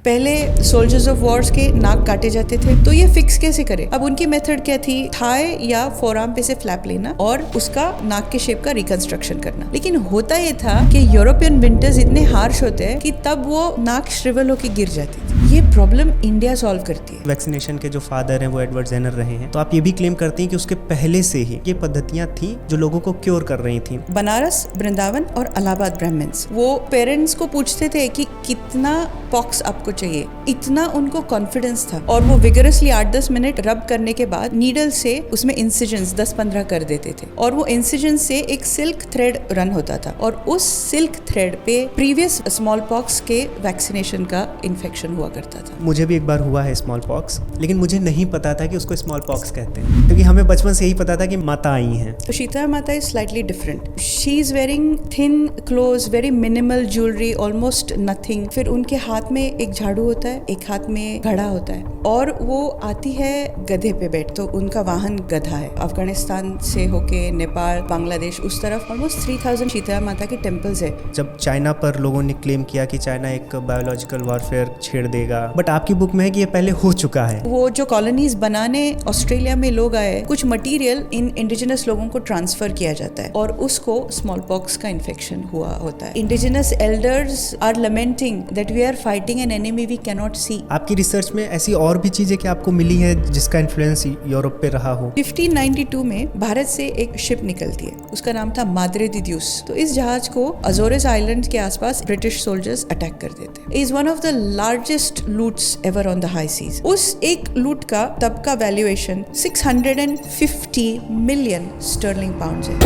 पहले soldiers of Wars के नाक काटे जाते थे, तो ये फिक्स कैसे करे? अब उनकी मेथड क्या थी? थाई या फोरआर्म पे से फ्लैप लेना और उसका नाक के शेप का रिकंस्ट्रक्शन करना। लेकिन होता ये था कि यूरोपियन विंटर्स इतने हार्श होते हैं कि तब वो नाक श्रिवल होकर गिर जाती थी। ये प्रॉब्लम इंडिया सॉल्व करती है। वैक्सीनेशन के जो फादर हैं वो एडवर्ड जेनर रहे हैं, तो आप ये भी क्लेम करती हैं कि उसके पहले से ही ये पद्धतियां थी जो लोगों को क्योर कर रही थी। बनारस, वृंदावन और इलाहाबाद ब्राह्मण्स वो पेरेंट्स को पूछते थे कि कितना पॉक्स आपको चाहिए, इतना उनको कॉन्फिडेंस था और वो विगरसली 8-10 मिनट रब करने के बाद नीडल से उसमें इंसिजन्स 10-15 कर देते थे और वो इंसिजन से एक सिल्क थ्रेड रन होता था और उस सिल्क थ्रेड पे प्रीवियस स्मॉल पॉक्स के वैक्सीनेशन का इन्फेक्शन हुआ करता था। मुझे भी एक बार हुआ है स्मॉल पॉक्स, लेकिन मुझे नहीं पता था कि उसको स्मॉल पॉक्स कहते हैं, क्योंकि हमें बचपन से यही पता था कि माता आई हैं। तो शीतला माता is slightly different. She is wearing thin clothes, very minimal jewellery, almost nothing. फिर उनके हाथ में एक झाड़ू होता है, एक हाथ में घड़ा होता है और वो आती है गधे पे बैठ, तो उनका वाहन गधा है। अफगानिस्तान से होके नेपाल, बांग्लादेश, उस तरफ ऑलमोस्ट 3000 शीतला माता के टेम्पल्स है। जब चाइना पर लोगों ने क्लेम किया कि चाइना एक बायोलॉजिकल वॉरफेयर छेड़ देगा, बट आपकी बुक में है कि ये पहले हो चुका है। वो जो कॉलोनीज बनाने ऑस्ट्रेलिया में लोग आए, कुछ मटेरियल इन इंडिजिनस लोगों को ट्रांसफर किया जाता है और उसको स्मॉल पॉक्स का इन्फेक्शन हुआ होता है। Indigenous elders are lamenting that we are fighting an enemy we can not see. आपकी रिसर्च में ऐसी और भी चीजें कि आपको मिली है जिसका इन्फ्लुएंस यूरोप पे रहा हो? 1592 में भारत से एक शिप निकलती है, उसका नाम था माद्रे दी ड्यूस। तो इस जहाज को अजोरेस आइलैंड के आसपास ब्रिटिश सोल्जर्स अटैक कर देते हैं। Is one of the largest loots ever on the high seas. उस एक लूट का तब का वैल्यूएशन 650 मिलियन स्टर्लिंग पाउंड्स है।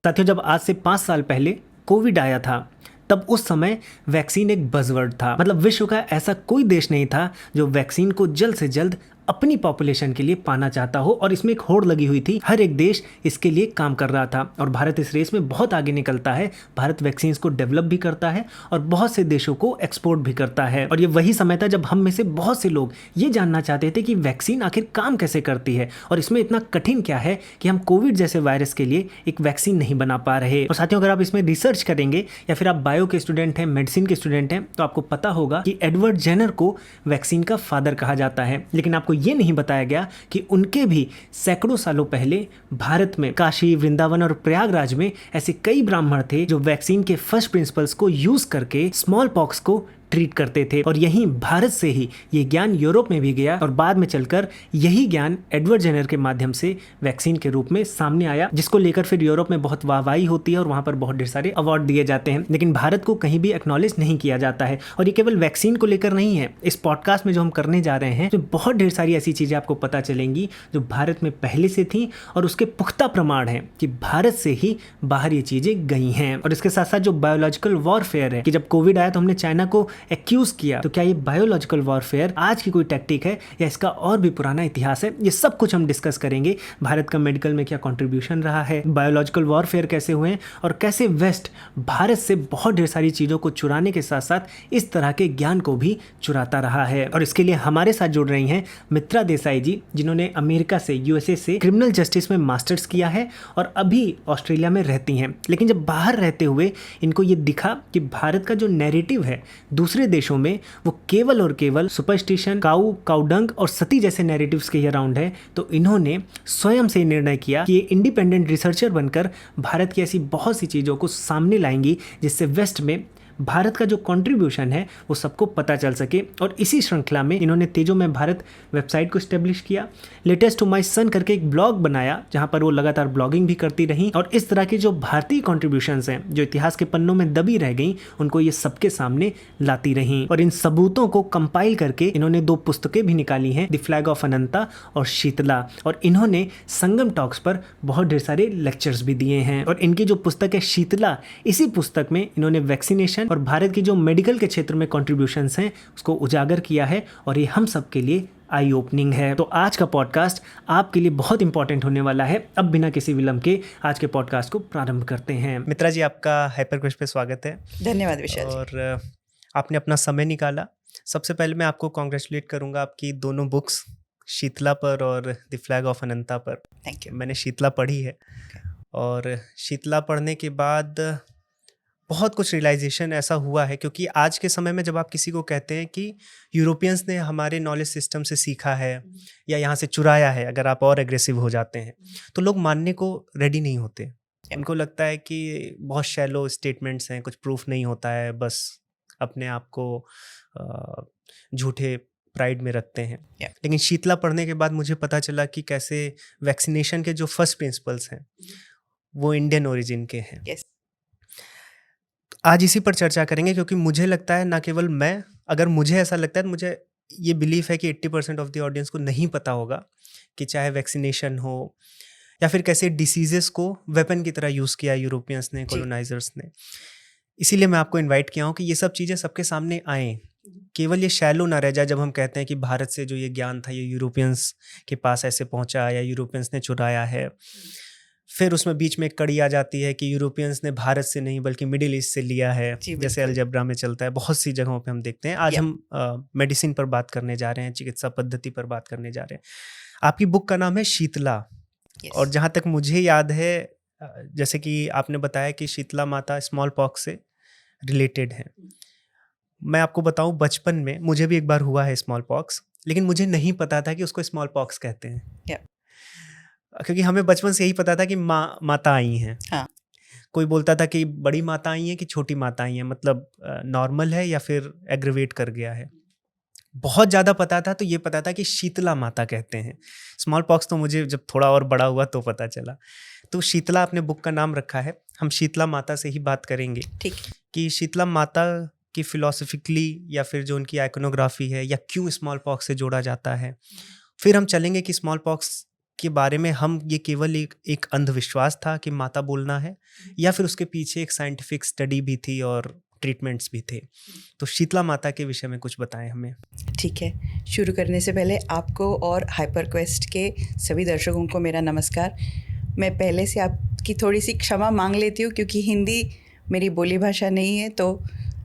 साथियों, जब आज से 5 साल पहले कोविड आया था, तब उस समय वैक्सीन एक बज़वर्ड था। मतलब विश्व का ऐसा कोई देश नहीं था जो वैक्सीन को जल्द से जल्द अपनी पॉपुलेशन के लिए पाना चाहता हो और इसमें एक होड़ लगी हुई थी। हर एक देश इसके लिए काम कर रहा था और भारत इस रेस में बहुत आगे निकलता है। भारत वैक्सीन्स को डेवलप भी करता है और बहुत से देशों को एक्सपोर्ट भी करता है। और ये वही समय था जब हम में से बहुत से लोग ये जानना चाहते थे कि वैक्सीन आखिर काम कैसे करती है और इसमें इतना कठिन क्या है कि हम कोविड जैसे वायरस के लिए एक वैक्सीन नहीं बना पा रहे। और साथियों, अगर आप इसमें रिसर्च करेंगे या फिर आप बायो के स्टूडेंट हैं, मेडिसिन के स्टूडेंट हैं, तो आपको पता होगा कि एडवर्ड जेनर को वैक्सीन का फादर कहा जाता है। लेकिन आपको ये नहीं बताया गया कि उनके भी सैकड़ों सालों पहले भारत में काशी, वृंदावन और प्रयागराज में ऐसे कई ब्राह्मण थे जो वैक्सीन के फर्स्ट प्रिंसिपल्स को यूज करके स्मॉल पॉक्स को ट्रीट करते थे। और यहीं भारत से ही ये ज्ञान यूरोप में भी गया और बाद में चलकर यही ज्ञान एडवर्ड जेनर के माध्यम से वैक्सीन के रूप में सामने आया, जिसको लेकर फिर यूरोप में बहुत वाहवाही होती है और वहां पर बहुत ढेर सारे अवार्ड दिए जाते हैं। लेकिन भारत को कहीं भी एक्नॉलेज नहीं किया जाता है। और ये केवल वैक्सीन को लेकर नहीं है। इस पॉडकास्ट में जो हम करने जा रहे हैं, जो बहुत ढेर सारी ऐसी चीजें आपको पता चलेंगी जो भारत में पहले से थी और उसके पुख्ता प्रमाण है कि भारत से ही बाहर ये चीजें गई हैं। और इसके साथ साथ जो बायोलॉजिकल वॉरफेयर है कि जब कोविड आया तो हमने चाइना को एक्यूज किया, तो क्या ये बायोलॉजिकल वॉरफेयर आज की कोई टैक्टिक है या इसका और भी पुराना इतिहास है? ये सब कुछ हम डिस्कस करेंगे। भारत का मेडिकल में क्या कंट्रीब्यूशन रहा है, बायोलॉजिकल वॉरफेयर कैसे हुए और कैसे वेस्ट भारत से बहुत ढेर सारी चीजों को चुराने के साथ साथ इस तरह के ज्ञान को भी चुराता रहा है। और इसके लिए हमारे साथ जुड़ रही हैं मित्रा देसाई जी, जिन्होंने अमेरिका से, यूएसए से क्रिमिनल जस्टिस में मास्टर्स किया है और अभी ऑस्ट्रेलिया में रहती हैं। लेकिन जब बाहर रहते हुए इनको ये दिखा कि भारत का जो नैरेटिव है दूसरे देशों में, वो केवल और केवल सुपरस्टिशन, काउडंग और सती जैसे नैरेटिव्स के अराउंड है, तो इन्होंने स्वयं से निर्णय किया कि ये इंडिपेंडेंट रिसर्चर बनकर भारत की ऐसी बहुत सी चीज़ों को सामने लाएंगी जिससे वेस्ट में भारत का जो कंट्रीब्यूशन है वो सबको पता चल सके। और इसी श्रृंखला में इन्होंने तेजो में भारत वेबसाइट को स्टेब्लिश किया, लेटेस्ट टू माई सन करके एक ब्लॉग बनाया जहां पर वो लगातार ब्लॉगिंग भी करती रही और इस तरह की जो भारतीय कॉन्ट्रीब्यूशंस हैं जो इतिहास के पन्नों में दबी रह गई, उनको ये सबके सामने लाती रही। और इन सबूतों को कंपाइल करके इन्होंने 2 पुस्तकें भी निकाली हैं, द फ्लैग ऑफ अनंता और शीतला। और इन्होंने संगम टॉक्स पर बहुत ढेर सारे लेक्चर्स भी दिए हैं। और इनकी जो पुस्तक है शीतला, इसी पुस्तक में इन्होंने वैक्सीनेशन और भारत की जो मेडिकल के क्षेत्र में कंट्रीब्यूशंस हैं उसको उजागर किया है और ये हम सब के लिए आई ओपनिंग है। तो आज का पॉडकास्ट आपके लिए बहुत इंपॉर्टेंट होने वाला है। अब बिना किसी विलंब के आज के पॉडकास्ट को प्रारंभ करते हैं। मित्रा जी, आपका हाइपर क्विज पे स्वागत है। धन्यवाद विशाल जी। और आपने अपना समय निकाला। सबसे पहले मैं आपको कॉन्ग्रेचुलेट करूंगा आपकी दोनों बुक्स, शीतला पर और द फ्लैग ऑफ अनंता पर। Thank you. मैंने शीतला पढ़ी है और शीतला पढ़ने के बाद बहुत कुछ रियलाइजेशन ऐसा हुआ है, क्योंकि आज के समय में जब आप किसी को कहते हैं कि यूरोपियंस ने हमारे नॉलेज सिस्टम से सीखा है या यहाँ से चुराया है, अगर आप और एग्रेसिव हो जाते हैं तो लोग मानने को रेडी नहीं होते। उनको लगता है कि बहुत शैलो स्टेटमेंट्स हैं, कुछ प्रूफ नहीं होता है, बस अपने आप को झूठे प्राइड में रखते हैं। लेकिन शीतला पढ़ने के बाद मुझे पता चला कि कैसे वैक्सीनेशन के जो फर्स्ट प्रिंसिपल्स हैं वो इंडियन ओरिजिन के हैं। आज इसी पर चर्चा करेंगे, क्योंकि मुझे लगता है, ना केवल मैं, अगर मुझे ऐसा लगता है तो मुझे ये बिलीफ है कि 80% ऑफ द ऑडियंस को नहीं पता होगा कि चाहे वैक्सीनेशन हो या फिर कैसे डिसीजेस को वेपन की तरह यूज़ किया यूरोपियंस ने, कॉलोनाइजर्स ने। इसीलिए मैं आपको इनवाइट किया हूँ कि ये सब चीज़ें सबके सामने आएँ, केवल ये शैलो ना रह जाए जब हम कहते हैं कि भारत से जो ये ज्ञान था ये यूरोपियंस के पास ऐसे पहुँचा या यूरोपियंस ने चुराया है। फिर उसमें बीच में एक कड़ी आ जाती है कि यूरोपियंस ने भारत से नहीं बल्कि मिडिल ईस्ट से लिया है, जैसे अलजेब्रा में चलता है, बहुत सी जगहों पे हम देखते हैं। आज हम मेडिसिन पर बात करने जा रहे हैं, चिकित्सा पद्धति पर बात करने जा रहे हैं। आपकी बुक का नाम है शीतला, और जहाँ तक मुझे याद है, जैसे कि आपने बताया कि शीतला माता स्मॉल पॉक्स से रिलेटेड है। मैं आपको बताऊं, बचपन में मुझे भी एक बार हुआ है स्मॉल पॉक्स, लेकिन मुझे नहीं पता था कि उसको स्मॉल पॉक्स कहते हैं। क्योंकि हमें बचपन से यही पता था कि माता आई हैं। हाँ। कोई बोलता था कि बड़ी माता आई है कि छोटी माता आई है, मतलब नॉर्मल है या फिर एग्रेवेट कर गया है। बहुत ज़्यादा पता था तो ये पता था कि शीतला माता कहते हैं। स्मॉल पॉक्स तो मुझे जब थोड़ा और बड़ा हुआ तो पता चला। तो शीतला आपने बुक का नाम रखा है, हम शीतला माता से ही बात करेंगे। ठीक। कि शीतला माता की फिलोसफिकली या फिर जो उनकी आइकोनोग्राफी है, या क्यों स्मॉल पॉक्स से जोड़ा जाता है। फिर हम चलेंगे कि स्मॉल पॉक्स के बारे में हम ये केवल एक अंधविश्वास था कि माता बोलना है, या फिर उसके पीछे एक साइंटिफिक स्टडी भी थी और ट्रीटमेंट्स भी थे। तो शीतला माता के विषय में कुछ बताएं हमें। ठीक है, शुरू करने से पहले आपको और हाइपर क्वेस्ट के सभी दर्शकों को मेरा नमस्कार। मैं पहले से आपकी थोड़ी सी क्षमा मांग लेती हूँ, क्योंकि हिंदी मेरी बोली भाषा नहीं है, तो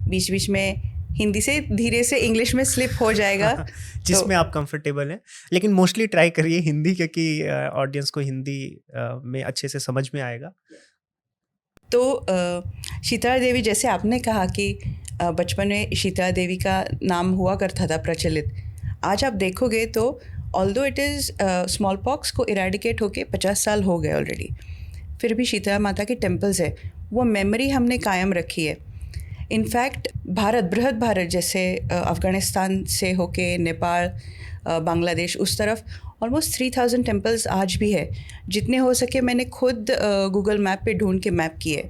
बीच बीच में हिंदी से धीरे से इंग्लिश में स्लिप हो जाएगा। जिसमें आप कंफर्टेबल हैं, लेकिन मोस्टली ट्राई करिए हिंदी, क्योंकि ऑडियंस को हिंदी में अच्छे से समझ में आएगा। तो शीतला देवी, जैसे आपने कहा कि बचपन में शीतला देवी का नाम हुआ करता था प्रचलित, आज आप देखोगे तो although it is small pox को इरेडिकेट होके 50 साल हो गए ऑलरेडी, फिर भी शीतला माता के टेम्पल्स है, वो मेमोरी हमने कायम रखी है। इनफैक्ट भारत, बृहद भारत, जैसे अफ़गानिस्तान से होके नेपाल, बांग्लादेश, उस तरफ ऑलमोस्ट 3000 टेम्पल्स आज भी है। जितने हो सके मैंने खुद गूगल मैप पे ढूंढ के मैप किए,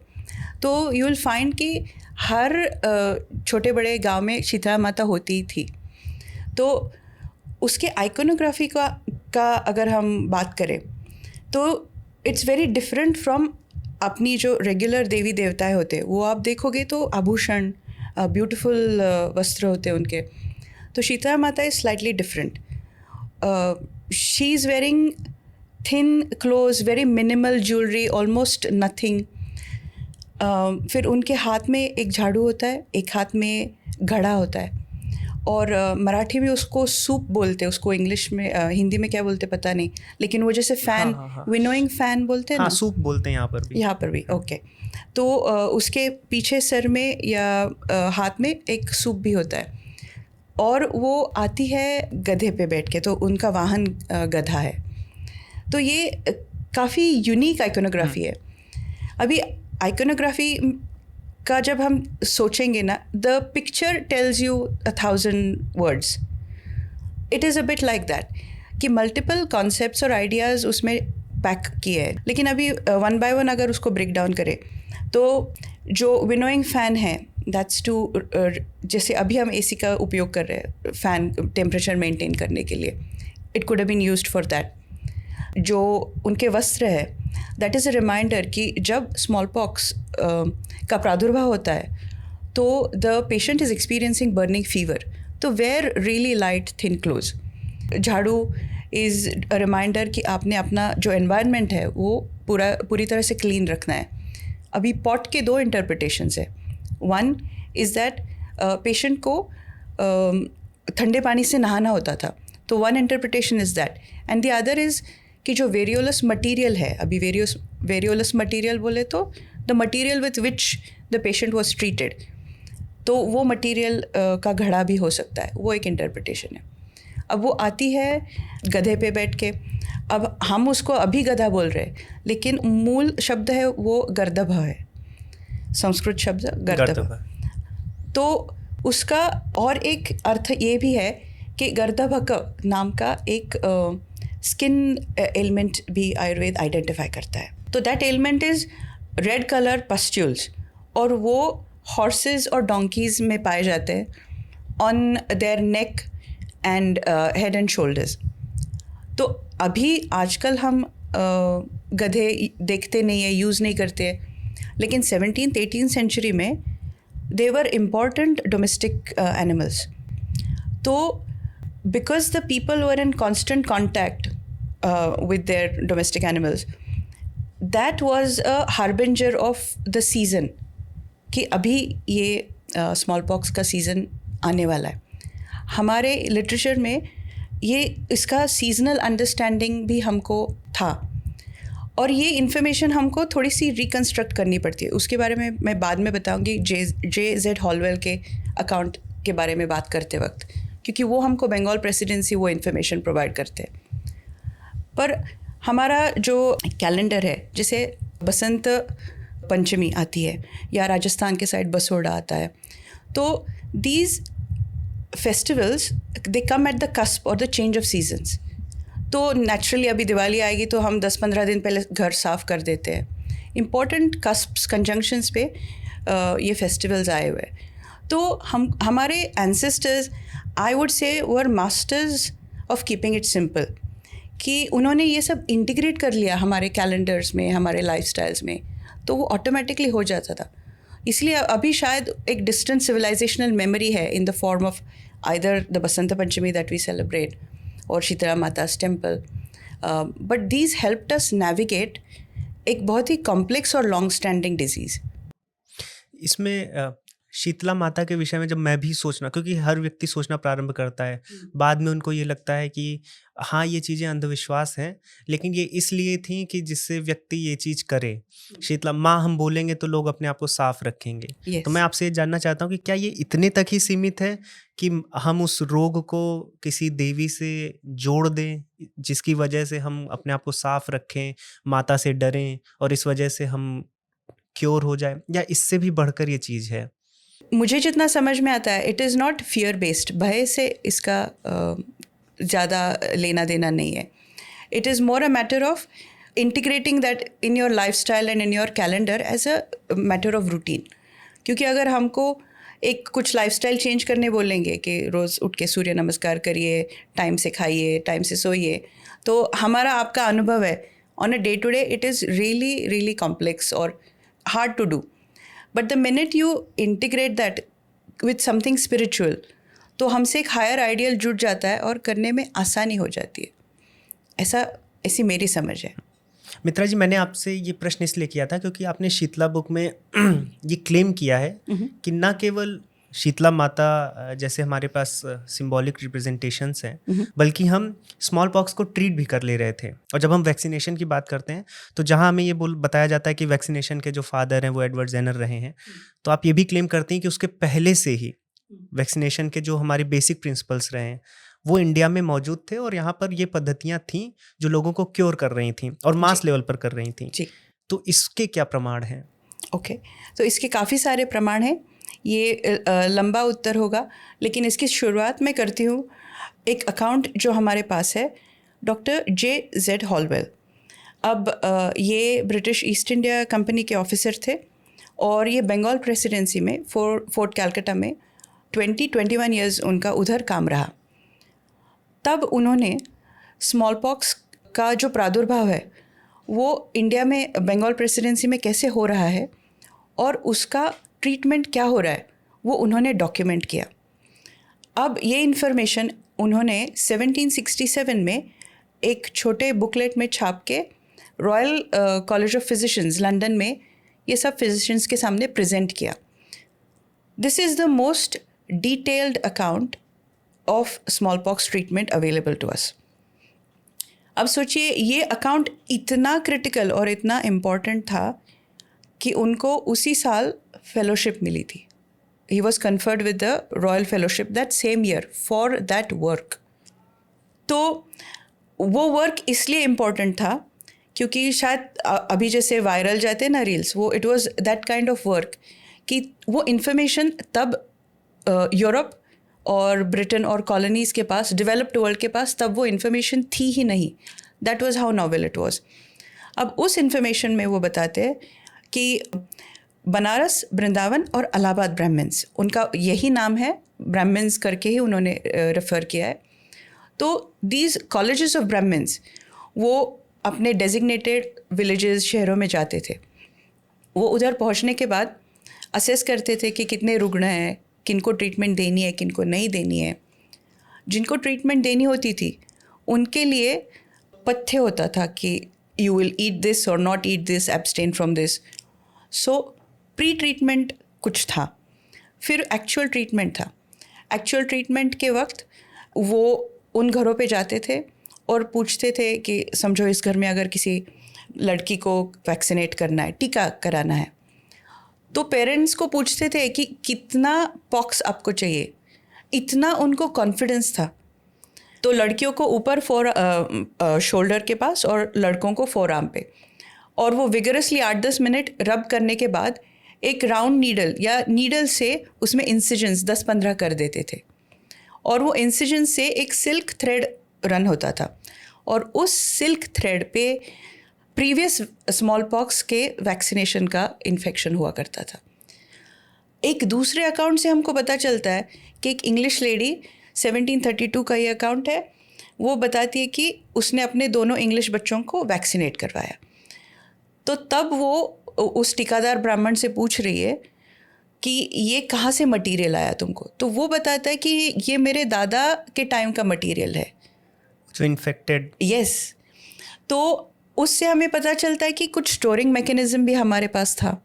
तो यू विल फाइंड कि हर छोटे बड़े गांव में शीतला माता होती थी। तो उसके आइकोनोग्राफी का अगर हम बात करें तो इट्स वेरी डिफरेंट फ्रॉम अपनी जो रेगुलर देवी देवताएं होते हैं। वो आप देखोगे तो आभूषण, ब्यूटीफुल वस्त्र होते हैं उनके। तो शीतला माता is slightly different. She is wearing thin clothes, very minimal jewellery, almost nothing. फिर उनके हाथ में एक झाड़ू होता है, एक हाथ में घड़ा होता है, और मराठी में उसको सूप बोलते हैं, उसको इंग्लिश में, हिंदी में क्या बोलते पता नहीं, लेकिन वो जैसे फ़ैन, विनोइंग फ़ैन बोलते हैं ना, सूप बोलते हैं यहाँ पर भी। ओके। तो उसके पीछे सर में या हाथ में एक सूप भी होता है, और वो आती है गधे पे बैठ के, तो उनका वाहन गधा है। तो ये काफ़ी यूनिक आइकोनोग्राफी है। अभी आइकोनोग्राफी का जब हम सोचेंगे ना, the picture tells you 1000 words. It is a bit like that, कि मल्टीपल कॉन्सेप्ट्स और आइडियाज़ उसमें पैक किए हैं। लेकिन अभी वन बाय वन अगर उसको ब्रेक डाउन करें तो जो विनोइंग फ़ैन है, दैट्स टू, जैसे अभी हम एसी का उपयोग कर रहे हैं फ़ैन टेम्परेचर मेंटेन करने के लिए, it could have been used for that. जो उनके वस्त्र है, दैट इज़ अ रिमाइंडर कि जब स्मॉल पॉक्स का प्रादुर्भाव होता है तो the patient is experiencing burning fever, तो wear really light thin clothes. झाड़ू इज़ अ रिमाइंडर कि आपने अपना जो एनवायरनमेंट है वो पूरी तरह से क्लीन रखना है। अभी पॉट के 2 इंटरप्रिटेशंस है। वन इज़ दैट पेशेंट को ठंडे पानी से नहाना होता था, तो one interpretation is that, and the other is कि जो वेरियोलस मटेरियल है, अभी वेरियोलस मटेरियल बोले तो the material with which the patient was treated, तो वो मटेरियल का घड़ा भी हो सकता है, वो एक इंटरप्रिटेशन है। अब वो आती है गधे पे बैठ के, अब हम उसको अभी गधा बोल रहे हैं, लेकिन मूल शब्द है वो गर्दभ है, संस्कृत शब्द गर्दभ। तो उसका और एक अर्थ ये भी है कि गर्दभक नाम का एक स्किन एलिमेंट भी आयुर्वेद आइडेंटिफाई करता है। तो that element is red colour pustules, और वो हॉर्सेस और डोंकीज में पाए जाते हैं on their neck and head and shoulders. तो अभी आजकल हम गधे देखते नहीं है, यूज़ नहीं करते, लेकिन 17th 18th सेंचुरी में दे वर इम्पॉर्टेंट डोमेस्टिक एनिमल्स। तो because the people were in constant contact with their domestic animals, that was a harbinger of the season कि अभी ये स्मॉल पॉक्स का सीज़न आने वाला है। हमारे लिटरेचर में ये इसका सीजनल अंडरस्टैंडिंग भी हमको था, और ये इन्फॉर्मेशन हमको थोड़ी सी रिकन्स्ट्रक्ट करनी पड़ती है। उसके बारे में मैं बाद में बताऊंगी J.Z. हॉलवेल के अकाउंट के बारे में बात करते वक्त, क्योंकि वो हमको बंगाल प्रेसिडेंसी वो इन्फॉर्मेशन प्रोवाइड करते हैं। पर हमारा जो कैलेंडर है, जैसे बसंत पंचमी आती है या राजस्थान के साइड बसोड़ा आता है, तो these festivals they come at the cusp और द चेंज ऑफ सीजन्स। तो नेचुरली अभी दिवाली आएगी तो हम 10-15 दिन पहले घर साफ़ कर देते हैं। इम्पॉर्टेंट कस्प्स कंजंक्शंस पे ये फेस्टिवल्स आए हुए हैं। तो हमारे ancestors I would say were masters of keeping it simple, कि उन्होंने ये सब इंटीग्रेट कर लिया हमारे कैलेंडर्स में, हमारे लाइफस्टाइल्स में, तो वो ऑटोमेटिकली हो जाता था। इसलिए अभी शायद एक डिस्टेंट सिविलाइजेशनल मेमोरी है in the form of either the Basant Panchami that we celebrate और शीतला माता's temple, but these helped us navigate एक बहुत ही कॉम्प्लेक्स और लॉन्ग स्टैंडिंग डिजीज़। इसमें शीतला माता के विषय में जब मैं भी सोचना, क्योंकि हर व्यक्ति सोचना प्रारंभ करता है, बाद में उनको ये लगता है कि हाँ ये चीज़ें अंधविश्वास हैं, लेकिन ये इसलिए थी कि जिससे व्यक्ति ये चीज़ करे। शीतला माँ हम बोलेंगे तो लोग अपने आप को साफ रखेंगे। Yes. तो मैं आपसे ये जानना चाहता हूँ कि क्या ये इतने तक ही सीमित है कि हम उस रोग को किसी देवी से जोड़ दें जिसकी वजह से हम अपने आप को साफ रखें, माता से डरें और इस वजह से हम क्योर हो जाए, या इससे भी बढ़कर ये चीज़ है? मुझे जितना समझ में आता है, it is not fear based, भय से इसका ज़्यादा लेना देना नहीं है। It is more a matter of integrating that in your lifestyle and in your calendar as a matter of routine. क्योंकि अगर हमको एक कुछ लाइफस्टाइल चेंज करने बोलेंगे कि रोज़ उठ के सूर्य नमस्कार करिए, टाइम से खाइए, टाइम से सोइए, तो हमारा आपका अनुभव है on a day to day it is really really complex और hard to do. But the minute you integrate that with something spiritual, तो हमसे एक हायर आइडियल जुड़ जाता है और करने में आसानी हो जाती है। ऐसी मेरी समझ है। मित्रा जी, मैंने आपसे ये प्रश्न इसलिए किया था क्योंकि आपने शीतला बुक में ये क्लेम किया है कि न केवल शीतला माता जैसे हमारे पास सिंबॉलिक रिप्रेजेंटेशंस हैं, बल्कि हम स्मॉल पॉक्स को ट्रीट भी कर ले रहे थे। और जब हम वैक्सीनेशन की बात करते हैं तो जहां हमें ये बताया जाता है कि वैक्सीनेशन के जो फादर हैं वो एडवर्ड जेनर रहे हैं, तो आप ये भी क्लेम करते हैं कि उसके पहले से ही वैक्सीनेशन के जो हमारे बेसिक प्रिंसिपल्स रहे हैं वो इंडिया में मौजूद थे, और यहाँ पर ये पद्धतियाँ थीं जो लोगों को क्योर कर रही थीं और मास लेवल पर कर रही थीं। तो इसके क्या प्रमाण हैं? ओके, तो इसके काफ़ी सारे प्रमाण हैं। ये लंबा उत्तर होगा, लेकिन इसकी शुरुआत मैं करती हूँ एक अकाउंट जो हमारे पास है, डॉक्टर J.Z. हॉलवेल। अब ये ब्रिटिश ईस्ट इंडिया कंपनी के ऑफिसर थे और ये बंगाल प्रेसिडेंसी में फोर्ट कैलकाटा में 21 ईयर्स उनका उधर काम रहा। तब उन्होंने स्मॉल पॉक्स का जो प्रादुर्भाव है वो इंडिया में बंगाल प्रेसिडेंसी में कैसे हो रहा है और उसका ट्रीटमेंट क्या हो रहा है वो उन्होंने डॉक्यूमेंट किया। अब ये इन्फॉर्मेशन उन्होंने 1767 में एक छोटे बुकलेट में छाप के royal college of physicians London में ये सब फिजिशियंस के सामने प्रेजेंट किया। This is the most detailed account of smallpox treatment available to us. अब सोचिए ये अकाउंट इतना क्रिटिकल और इतना इम्पॉर्टेंट था कि उनको उसी साल फेलोशिप मिली थी. He was conferred with the Royal Fellowship that same year for that work. तो वो वर्क इसलिए इम्पॉर्टेंट था क्योंकि शायद अभी जैसे वायरल जाते हैं ना रील्स, वो it was that kind of work कि वो इन्फॉर्मेशन तब यूरोप और ब्रिटेन और कॉलोनीज़ के पास, डेवलप्ड वर्ल्ड के पास तब वो इन्फॉर्मेशन थी ही नहीं. That was how novel it was. अब उस इन्फॉर्मेशन में वो बताते हैं कि बनारस, वृंदावन और इलाहाबाद ब्राह्मण्स, उनका यही नाम है, ब्राह्मण्स करके ही उन्होंने रेफ़र किया है. तो दीज कॉलेजेस ऑफ ब्राह्मण्स वो अपने डेजिग्नेटेड विलेजेस, शहरों में जाते थे. वो उधर पहुंचने के बाद असेस करते थे कि कितने रुग्ण हैं, किनको ट्रीटमेंट देनी है, किनको नहीं देनी है. जिनको ट्रीटमेंट देनी होती थी उनके लिए पथ्य होता था कि यू विल ईट दिस और not eat this, abstain from this. So pre treatment कुछ था, फिर एक्चुअल ट्रीटमेंट था. एक्चुअल ट्रीटमेंट के वक्त वो उन घरों पे जाते थे और पूछते थे कि समझो इस घर में अगर किसी लड़की को वैक्सीनेट करना है, टीका कराना है, तो पेरेंट्स को पूछते थे कि कितना पॉक्स आपको चाहिए. इतना उनको कॉन्फिडेंस था. तो लड़कियों को ऊपर शोल्डर के पास और लड़कों को फोर आर्म पे, और वो विगरसली 8-10 मिनट रब करने के बाद एक राउंड नीडल या नीडल से उसमें इंसिजन्स 10-15 कर देते थे, और वो इंसिजन से एक सिल्क थ्रेड रन होता था, और उस सिल्क थ्रेड पे प्रीवियस स्मॉल पॉक्स के वैक्सीनेशन का इन्फेक्शन हुआ करता था. एक दूसरे अकाउंट से हमको पता चलता है कि एक इंग्लिश लेडी, 1732 का ये अकाउंट है, वो बताती है कि उसने अपने दोनों इंग्लिश बच्चों को वैक्सीनेट करवाया. तो तब वो उस टीकादार ब्राह्मण से पूछ रही है कि ये कहाँ से मटेरियल आया तुमको. तो वो बताता है कि ये मेरे दादा के टाइम का मटेरियल है, जो इन्फेक्टेड. यस. तो उससे हमें पता चलता है कि कुछ स्टोरिंग मैकेनिज्म भी हमारे पास था.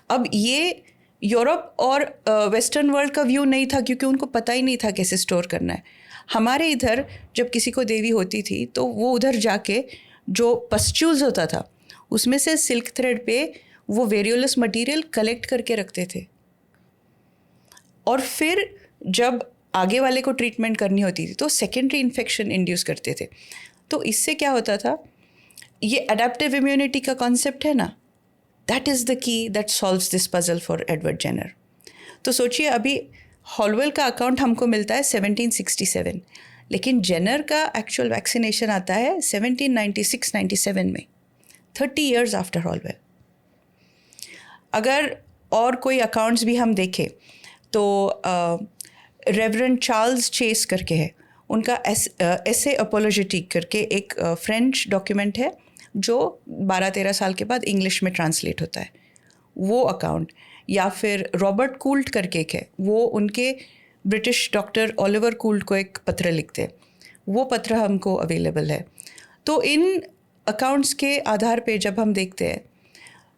अब ये यूरोप और वेस्टर्न वर्ल्ड का व्यू नहीं था, क्योंकि उनको पता ही नहीं था कैसे स्टोर करना है. हमारे इधर जब किसी को देवी होती थी तो वो उधर जाके जो पस्ट्यूल्स होता था उसमें से सिल्क थ्रेड पे वो वेरियोलस मटेरियल कलेक्ट करके रखते थे, और फिर जब आगे वाले को ट्रीटमेंट करनी होती थी तो सेकेंडरी इन्फेक्शन इंड्यूस करते थे. तो इससे क्या होता था, ये अडेप्टिव इम्यूनिटी का कॉन्सेप्ट है ना, that is the key that solves this puzzle for Edward Jenner. तो सोचिए अभी हॉलवेल का अकाउंट हमको मिलता है 1767, लेकिन जेनर का एक्चुअल वैक्सीनेशन आता है 1796-97 में, 30 years आफ्टर हॉलवेल. अगर और कोई अकाउंट्स भी हम देखें तो रेवरेंड चार्ल्स चेस करके है, उनका एसे अपोलोजेटिक करके एक फ्रेंच डॉक्यूमेंट है जो 12-13 साल के बाद इंग्लिश में ट्रांसलेट होता है, वो अकाउंट. या फिर रॉबर्ट कूल्ट करके एक है, वो उनके ब्रिटिश डॉक्टर ओलिवर कूल्ट को एक पत्र लिखते हैं, वो पत्र हमको अवेलेबल है. तो इन अकाउंट्स के आधार पे जब हम देखते हैं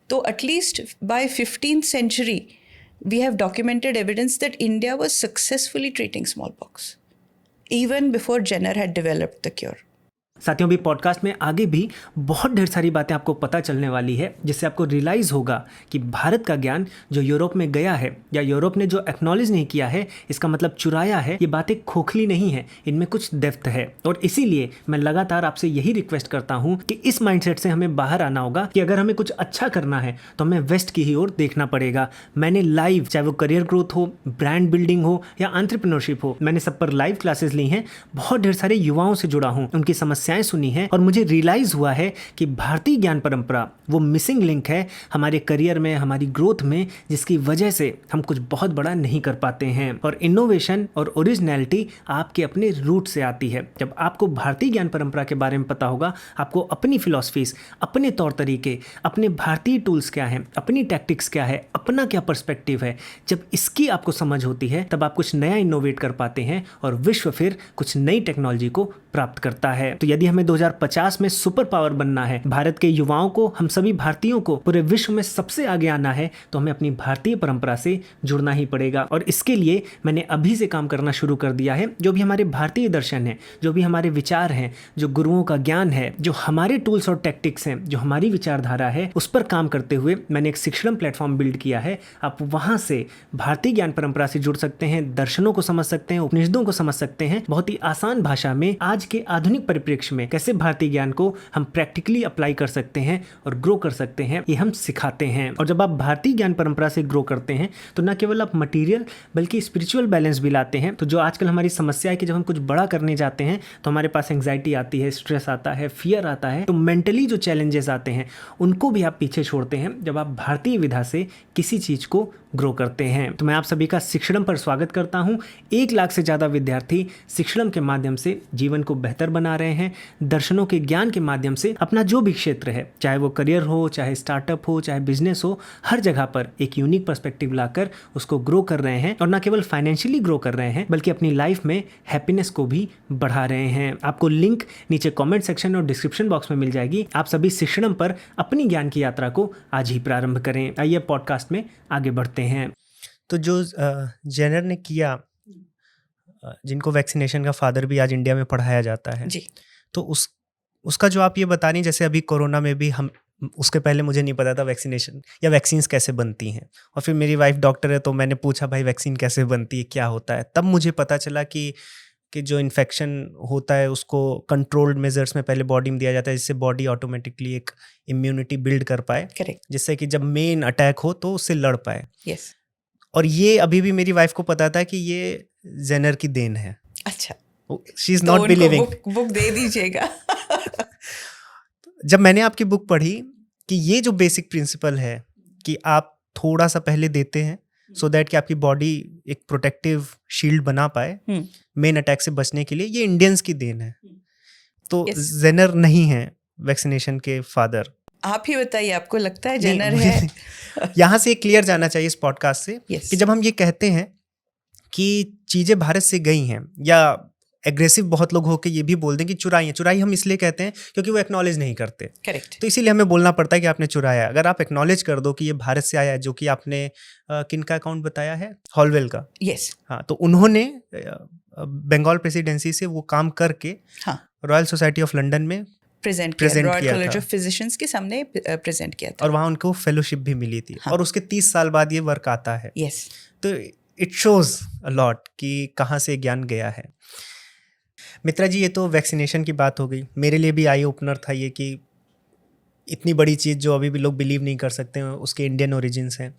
तो at least by 15th century we have documented evidence that India was successfully treating smallpox even before Jenner had developed the cure. साथियों, भी पॉडकास्ट में आगे भी बहुत ढेर सारी बातें आपको पता चलने वाली है, जिससे आपको रियलाइज़ होगा कि भारत का ज्ञान जो यूरोप में गया है या यूरोप ने जो एक्नॉलेज नहीं किया है, इसका मतलब चुराया है, ये बातें खोखली नहीं है, इनमें कुछ डेप्थ है. और इसीलिए मैं लगातार आपसे यही रिक्वेस्ट करता हूँ कि इस माइंडसेट से हमें बाहर आना होगा कि अगर हमें कुछ अच्छा करना है तो हमें वेस्ट की ही ओर देखना पड़ेगा. मैंने लाइव, चाहे वो करियर ग्रोथ हो, ब्रांड बिल्डिंग हो या एंटरप्रेन्योरशिप हो, मैंने सब पर लाइव क्लासेस ली हैं. बहुत ढेर सारे युवाओं से जुड़ा हूँ, उनकी समस्याएं सुनी है, और मुझे रियलाइज हुआ है कि भारतीय ज्ञान परंपरा वो मिसिंग लिंक है हमारे करियर में, हमारी ग्रोथ में, जिसकी वजह से हम कुछ बहुत बड़ा नहीं कर पाते हैं. और इनोवेशन और ओरिजिनलिटी आपके अपने रूट से आती है. जब आपको भारतीय ज्ञान परंपरा के बारे में पता होगा, आपको अपनी फिलॉसफीज, अपने तौर तरीके, अपने भारतीय टूल्स क्या हैं, अपनी टैक्टिक्स क्या है, अपना क्या पर्सपेक्टिव है, जब इसकी आपको समझ होती है तब आप कुछ नया इनोवेट कर पाते हैं और विश्व फिर कुछ नई टेक्नोलॉजी को प्राप्त करता है. तो यदि यदि हमें 2050 में सुपर पावर बनना है, भारत के युवाओं को, हम सभी भारतीयों को पूरे विश्व में सबसे आगे आना है, तो हमें अपनी भारतीय परंपरा से जुड़ना ही पड़ेगा। और इसके लिए मैंने अभी से काम करना शुरू कर दिया है। जो भी हमारे भारतीय दर्शन है, जो भी हमारे विचार हैं, जो गुरुओं का ज्ञान है, जो हमारे टूल्स और टैक्टिक्स हैं, जो हमारी विचारधारा है, उस पर काम करते हुए मैंने एक शिक्षण प्लेटफॉर्म बिल्ड किया है। आप वहां से भारतीय ज्ञान परंपरा से जुड़ सकते हैं, दर्शनों को समझ सकते हैं, उपनिषदों को समझ सकते हैं, बहुत ही आसान भाषा में आज के आधुनिक परिप्रेक्ष्य में कैसे भारतीय ज्ञान को हम प्रैक्टिकली अप्लाई कर सकते हैं और ग्रो कर सकते हैं, ये हम सिखाते हैं। और जब आप भारतीय ज्ञान परंपरा से ग्रो करते हैं तो न केवल आप मटीरियल बल्कि स्पिरिचुअल बैलेंस भी लाते हैं। तो जो आजकल हमारी समस्या है कि जब हम कुछ बड़ा करने जाते हैं तो हमारे पास एंग्जाइटी आती है, स्ट्रेस आता है, फियर आता है, तो मेंटली जो चैलेंजेस आते हैं उनको भी आप पीछे छोड़ते हैं जब आप भारतीय विधा से किसी चीज को ग्रो करते हैं। तो मैं आप सभी का शिक्षणम पर स्वागत करता हूं। 1 लाख से ज़्यादा विद्यार्थी शिक्षणम के माध्यम से जीवन को बेहतर बना रहे हैं। दर्शनों के ज्ञान के माध्यम से अपना जो भी क्षेत्र है, चाहे वो करियर हो, चाहे स्टार्टअप हो, चाहे बिजनेस हो, हर जगह पर एक यूनिक पर्सपेक्टिव लाकर उसको ग्रो कर रहे हैं। और न केवल फाइनेंशियली ग्रो कर रहे हैं बल्कि अपनी लाइफ में हैप्पीनेस को भी बढ़ा रहे हैं। आपको लिंक नीचे कॉमेंट सेक्शन और डिस्क्रिप्शन बॉक्स में मिल जाएगी। आप सभी शिक्षणम पर अपनी ज्ञान की यात्रा को आज ही प्रारंभ करें। आइए पॉडकास्ट में आगे बढ़ते हैं। तो जो जेनर ने किया, जिनको वैक्सीनेशन का फादर भी आज इंडिया में पढ़ाया जाता है जी। तो उसका जो आप ये बता रही, जैसे अभी कोरोना में भी हम, उसके पहले मुझे नहीं पता था वैक्सीनेशन या वैक्सीन्स कैसे बनती हैं, और फिर मेरी वाइफ डॉक्टर है तो मैंने पूछा भाई वैक्सीन कैसे बनती है, क्या होता है। तब मुझे पता चला कि जो इन्फेक्शन होता है उसको कंट्रोल्ड मेजर्स में पहले बॉडी में दिया जाता है, जिससे बॉडी ऑटोमेटिकली एक इम्यूनिटी बिल्ड कर पाए, करेक्ट, जिससे कि जब मेन अटैक हो तो उससे लड़ पाए। यस। और ये अभी भी मेरी वाइफ को पता था कि ये जेनर की देन है। अच्छा, शी इज तो नॉट उनको बिलीविंग। बुक दे दीजिएगा। जब मैंने आपकी बुक पढ़ी कि ये जो बेसिक प्रिंसिपल है कि आप थोड़ा सा पहले देते हैं सो दैट कि आपकी बॉडी एक प्रोटेक्टिव शील्ड बना पाए मेन अटैक से बचने के लिए, ये इंडियंस की देन है। तो जेनर नहीं है वैक्सीनेशन के फादर। आप ही बताइए, आपको लगता है जेनर है? यहाँ से क्लियर जाना चाहिए इस पॉडकास्ट से कि जब हम ये कहते हैं कि चीज़ें भारत से गई हैं, या एग्रेसिव बहुत लोग होकर ये भी बोल दें कि चुराई हम इसलिए कहते हैं क्योंकि वो एक्नॉलेज नहीं करते। करेक्ट। तो इसीलिए हमें बोलना पड़ता है कि आपने चुराया। अगर आप एक्नॉलेज कर दो कि ये भारत से आया है, जो कि आपने किन का अकाउंट बताया है, हॉलवेल का। यस। हाँ, तो उन्होंने बंगाल प्रेसिडेंसी से वो काम करके रॉयल सोसाइटी ऑफ लंदन में प्रेजेंट किया, रॉयल कॉलेज ऑफ फिजिशियंस के सामने प्रेजेंट किया था, और वहाँ उनको फेलोशिप भी मिली थी। और उसके 30 साल बाद ये वर्क आता है। यस। तो इट शोज अ लॉट कि कहाँ से ज्ञान गया है। मित्रा जी, ये तो वैक्सीनेशन की बात हो गई। मेरे लिए भी आई ओपनर था ये कि इतनी बड़ी चीज़ जो अभी भी लोग बिलीव नहीं कर सकते हैं, उसके इंडियन ओरिजिन्स हैं।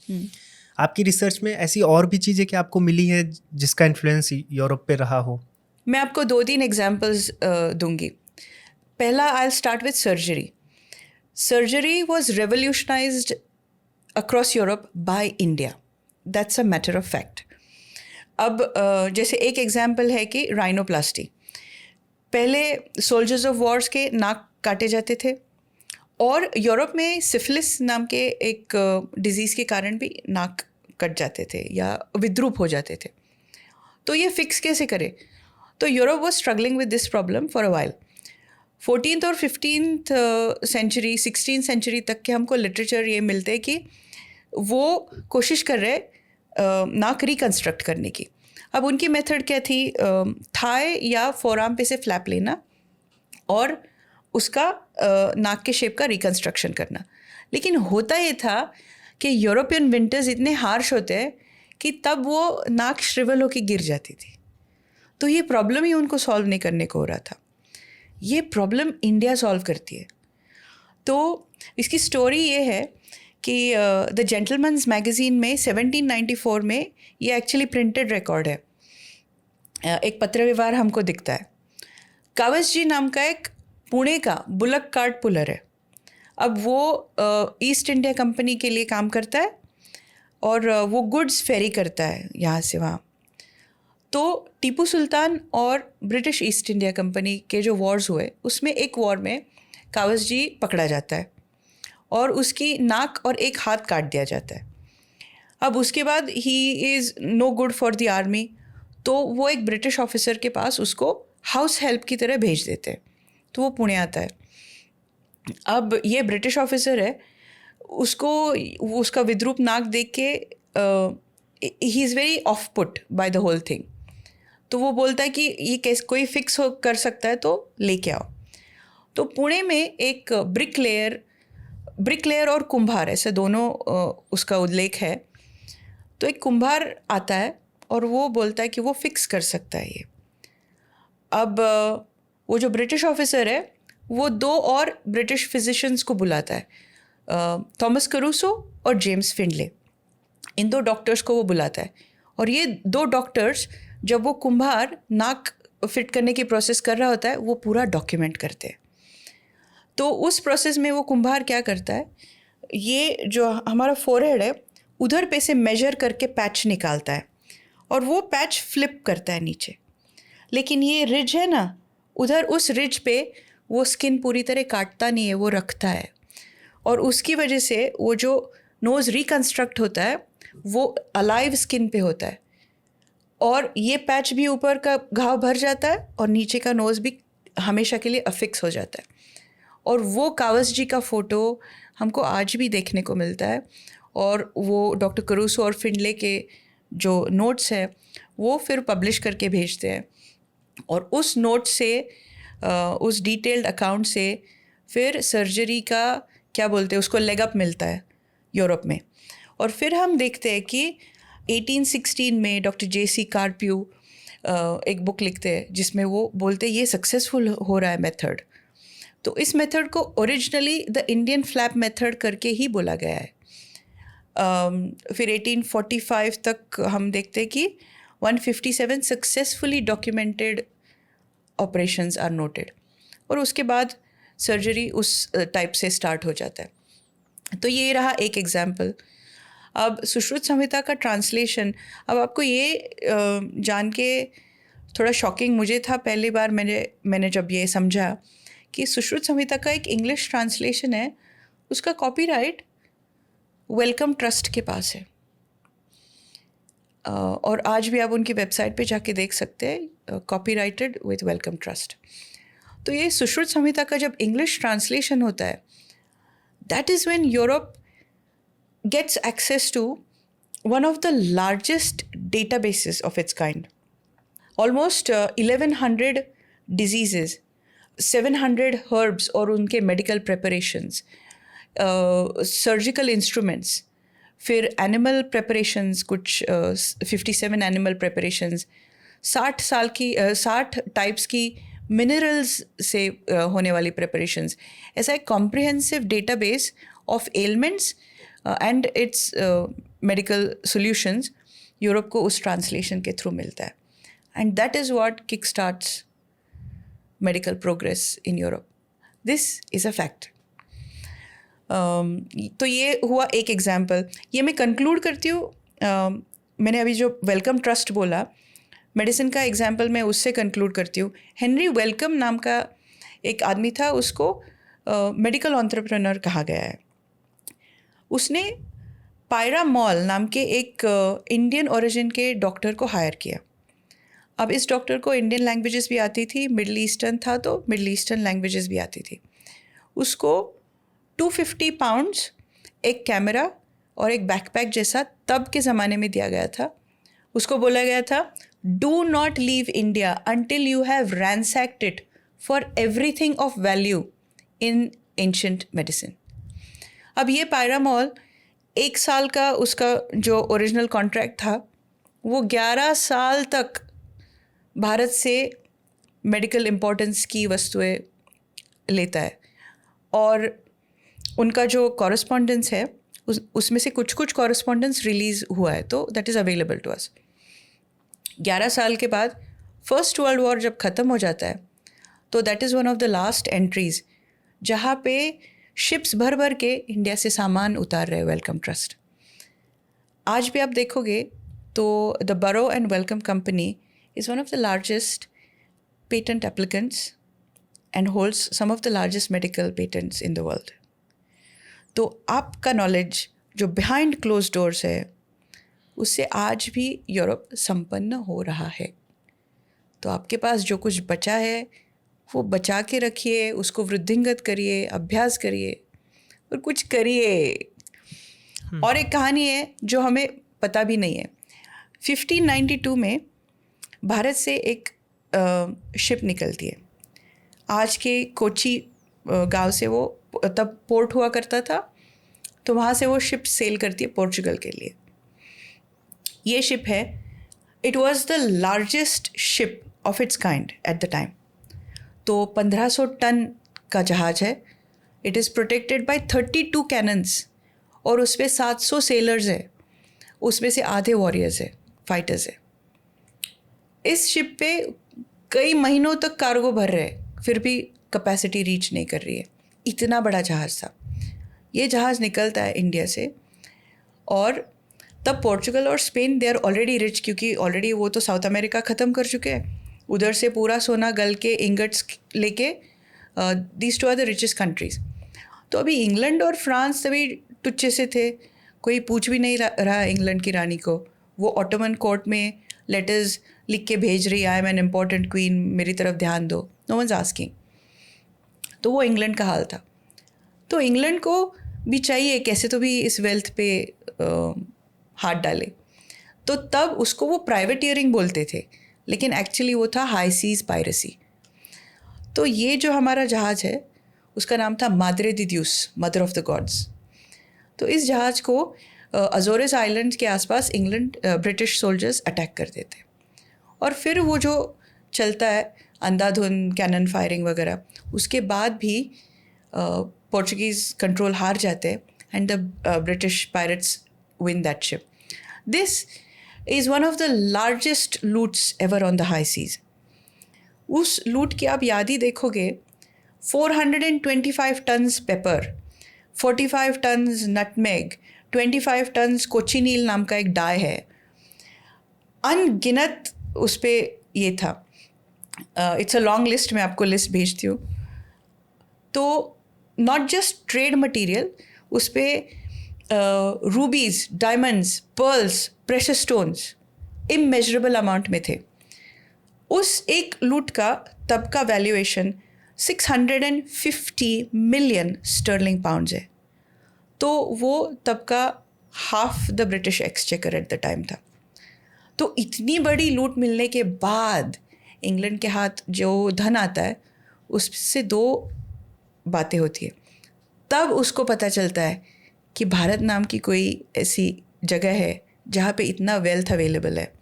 आपकी रिसर्च में ऐसी और भी चीज़ें कि आपको मिली है जिसका इन्फ्लुएंस यूरोप पे रहा हो? मैं आपको 2-3 एग्जाम्पल्स दूंगी। पहला, I start with surgery. Surgery was revolutionized across Europe by India. That's a matter of fact. अब जैसे एक एग्जाम्पल है कि राइनोप्लास्टी. पहले सोल्जर्स ऑफ वॉर्स के नाक काटे जाते थे, और यूरोप में सिफिलिस नाम के एक डिजीज़ के कारण भी नाक कट जाते थे या विद्रूप हो जाते थे. तो ये फिक्स कैसे करें? तो Europe was struggling with this problem for a while. 14th और 15th सेंचुरी, 16th सेंचुरी तक के हमको लिटरेचर ये मिलते हैं कि वो कोशिश कर रहे नाक रिकन्स्ट्रक्ट करने की. अब उनकी मेथड क्या थी? थाई या फोरआर्म पे से फ्लैप लेना और उसका नाक के शेप का रिकन्स्ट्रक्शन करना. लेकिन होता ये था कि यूरोपियन विंटर्स इतने हार्श होते हैं कि तब वो नाक श्रिवल होकर गिर जाती थी. तो ये प्रॉब्लम ही उनको सॉल्व नहीं करने को हो रहा था. ये प्रॉब्लम इंडिया सॉल्व करती है. तो इसकी स्टोरी ये है कि द जेंटलमैन्स मैगज़ीन में 1794 में ये एक्चुअली प्रिंटेड रिकॉर्ड है. एक पत्र व्यवहार हमको दिखता है. कावस जी नाम का एक पुणे का बुलक कार्ट पुलर है. अब वो ईस्ट इंडिया कंपनी के लिए काम करता है और वो गुड्स फेरी करता है यहाँ से वहाँ. तो टीपू सुल्तान और ब्रिटिश ईस्ट इंडिया कंपनी के जो वॉर्स हुए, उसमें एक वॉर में कावस जी पकड़ा जाता है और उसकी नाक और एक हाथ काट दिया जाता है. अब उसके बाद ही is no good for the army, तो वो एक ब्रिटिश ऑफिसर के पास उसको हाउस हेल्प की तरह भेज देते हैं तो वो पुणे आता है। अब ये ब्रिटिश ऑफिसर है, उसका विद्रूप नाक देख के ही is very off put by the whole thing. तो वो बोलता है कि ये कैसे कोई फिक्स कर सकता है तो लेके आओ। तो पुणे में एक ब्रिकलेयर और कुम्हार, ऐसे दोनों उसका उल्लेख है। तो एक कुम्हार आता है और वो बोलता है कि वो फिक्स कर सकता है ये। अब वो जो ब्रिटिश ऑफिसर है वो 2 और ब्रिटिश फिजिशियंस को बुलाता है, थॉमस करूसो और जेम्स फिंडले। इन 2 डॉक्टर्स को वो बुलाता है और ये 2 डॉक्टर्स जब वो कुम्हार नाक फिट करने की प्रोसेस कर रहा होता है वो पूरा डॉक्यूमेंट करते हैं। तो उस प्रोसेस में वो कुम्हार क्या करता है, ये जो हमारा फोरहेड है उधर पे से मेजर करके पैच निकालता है और वो पैच फ्लिप करता है नीचे। लेकिन ये रिज है ना, उधर उस रिज पे वो स्किन पूरी तरह काटता नहीं है, वो रखता है। और उसकी वजह से वो जो नोज़ रिकन्स्ट्रक्ट होता है वो अलाइव स्किन पे होता है और ये पैच भी ऊपर का घाव भर जाता है और नीचे का नोज़ भी हमेशा के लिए अफिक्स हो जाता है। और वो कावस जी का फ़ोटो हमको आज भी देखने को मिलता है और वो डॉक्टर करूसो और फिंडले के जो नोट्स हैं वो फिर पब्लिश करके भेजते हैं और उस नोट से उस डिटेल्ड अकाउंट से फिर सर्जरी का क्या बोलते हैं उसको लेग अप मिलता है यूरोप में। और फिर हम देखते हैं कि 1816 में डॉक्टर J.C. कार्प्यू एक बुक लिखते हैं जिसमें वो बोलते हैं ये सक्सेसफुल हो रहा है मेथड। तो इस मेथड को originally the Indian flap method करके ही बोला गया है। फिर 1845 तक हम देखते हैं कि 157 successfully documented operations are noted और उसके बाद सर्जरी उस टाइप से स्टार्ट हो जाता है। तो ये रहा एक एग्जाम्पल। अब सुश्रुत संहिता का ट्रांसलेशन, अब आपको ये जान के थोड़ा शॉकिंग मुझे था पहली बार मैंने जब ये समझा कि सुश्रुत संहिता का एक इंग्लिश ट्रांसलेशन है, उसका कॉपीराइट वेलकम ट्रस्ट के पास है और आज भी आप उनकी वेबसाइट पे जाके देख सकते हैं, कॉपीराइटेड विथ वेलकम ट्रस्ट। तो ये सुश्रुत संहिता का जब इंग्लिश ट्रांसलेशन होता है, that is when Europe gets access to one of the largest databases of its kind. Almost 1100 diseases, 700 herbs और उनके medical preparations, surgical instruments, फिर animal preparations कुछ 57 animal preparations, 60 types की minerals से होने वाली preparations, ऐसा एक comprehensive database of ailments and it's medical solutions Europe को उस ट्रांसलेशन के थ्रू मिलता है and that is what kick starts medical progress in Europe. This is a fact. तो ये हुआ एक एग्जाम्पल। ये मैं कंक्लूड करती हूँ, मैंने अभी जो वेलकम ट्रस्ट बोला मेडिसिन का एग्जाम्पल मैं उससे कंक्लूड करती हूँ। हेनरी वेलकम नाम का एक आदमी था, उसको मेडिकल एंटरप्रेन्योर कहा गया है। उसने पायरामॉल नाम के एक इंडियन ओरिजिन के डॉक्टर को हायर किया। अब इस डॉक्टर को इंडियन लैंग्वेजेस भी आती थी, मिडल ईस्टर्न था तो मिडल ईस्टर्न लैंग्वेजेस भी आती थी। उसको 250 पाउंड्स, एक कैमरा और एक बैकपैक जैसा तब के ज़माने में दिया गया था। उसको बोला गया था do not leave India until you have ransacked it for everything of value in ancient medicine. अब ये पायरामॉल 1 साल का उसका जो ओरिजिनल कॉन्ट्रैक्ट था वो 11 साल तक भारत से मेडिकल इम्पोर्टेंस की वस्तुएं लेता है और उनका जो कॉरेस्पॉन्डेंस है उसमें से कुछ कॉरेस्पॉन्डेंस रिलीज़ हुआ है, तो that is available to us. 11 साल के बाद फर्स्ट वर्ल्ड वॉर जब ख़त्म हो जाता है तो that is one of the last entries जहाँ पे शिप्स भर भर के इंडिया से सामान उतार रहे वेलकम ट्रस्ट। आज भी आप देखोगे तो the Burroughs and Wellcome company is one of the largest patent applicants and holds some of the largest medical patents in the world. तो आपका नॉलेज जो बिहाइंड क्लोज डोर्स है उससे आज भी यूरोप संपन्न हो रहा है। तो आपके पास जो कुछ बचा है वो बचा के रखिए, उसको वृद्धिंगत करिए, अभ्यास करिए और कुछ करिए। और एक कहानी है जो हमें पता भी नहीं है। 1592 में भारत से एक शिप निकलती है। आज के कोची गांव से वो तब पोर्ट हुआ करता था, तो वहाँ से वो शिप सेल करती है पोर्चुगल के लिए। ये शिप है, it was the largest ship of its kind at the time. तो 1500 टन का जहाज़ है। It is protected by 32 cannons और उस पर 700 सेलर्स है, उसमें से आधे वॉरियर्स है, फाइटर्स है। इस शिप पे कई महीनों तक कार्गो भर रहे, फिर भी कैपेसिटी रीच नहीं कर रही है। इतना बड़ा जहाज़ था। ये जहाज़ निकलता है इंडिया से, और तब पोर्चुगल और Spain they are already rich, क्योंकि ऑलरेडी वो तो साउथ अमेरिका ख़त्म कर चुके हैं। उधर से पूरा सोना गल के इंगट्स लेके these two are the richest countries. तो अभी इंग्लैंड और फ्रांस तभी टुच्चे से थे, कोई पूछ भी नहीं रहा इंग्लैंड की रानी को। वो ऑटोमन कोर्ट में लेटर्स लिख के भेज रही, I am an important queen, मेरी तरफ ध्यान दो, नो वन्स आस्किंग। तो वो इंग्लैंड का हाल था। तो इंग्लैंड को भी चाहिए कैसे तो भी इस वेल्थ पे हाथ डाले। तो तब उसको वो प्राइवेटियरिंग बोलते थे, लेकिन एक्चुअली वो था हाई सीज पायरेसी। तो ये जो हमारा जहाज़ है उसका नाम था Madre de Deus, mother of the gods. तो इस जहाज़ को अजोरेस आइलैंड्स के आसपास इंग्लैंड ब्रिटिश सोल्जर्स अटैक कर देते, और फिर वो जो चलता है अंधाधुंध कैनन फायरिंग वगैरह, उसके बाद भी पोर्चुगीज़ कंट्रोल हार जाते हैं and the British pirates win that ship. This is one of the largest loots ever on the high seas. उस लूट की आप याद ही देखोगे, 425 tons pepper, 45 tons nutmeg, 25 tons cochineal नाम का एक डाई है, अनगिनत उस पर ये था। इट्स अ लॉन्ग लिस्ट, मैं आपको लिस्ट भेजती हूँ। तो नॉट जस्ट ट्रेड मटेरियल, उस पर रूबीज, diamonds, pearls, precious stones immeasurable amount में थे। उस एक लूट का तब का वैल्यूएशन 650 मिलियन स्टर्लिंग पाउंड्स है। तो वो तब का half the British exchequer at the time था। तो इतनी बड़ी लूट मिलने के बाद इंग्लैंड के हाथ जो धन आता है, उससे दो बातें होती है। तब उसको पता चलता है कि भारत नाम की कोई ऐसी जगह है जहाँ पे इतना वेल्थ अवेलेबल है,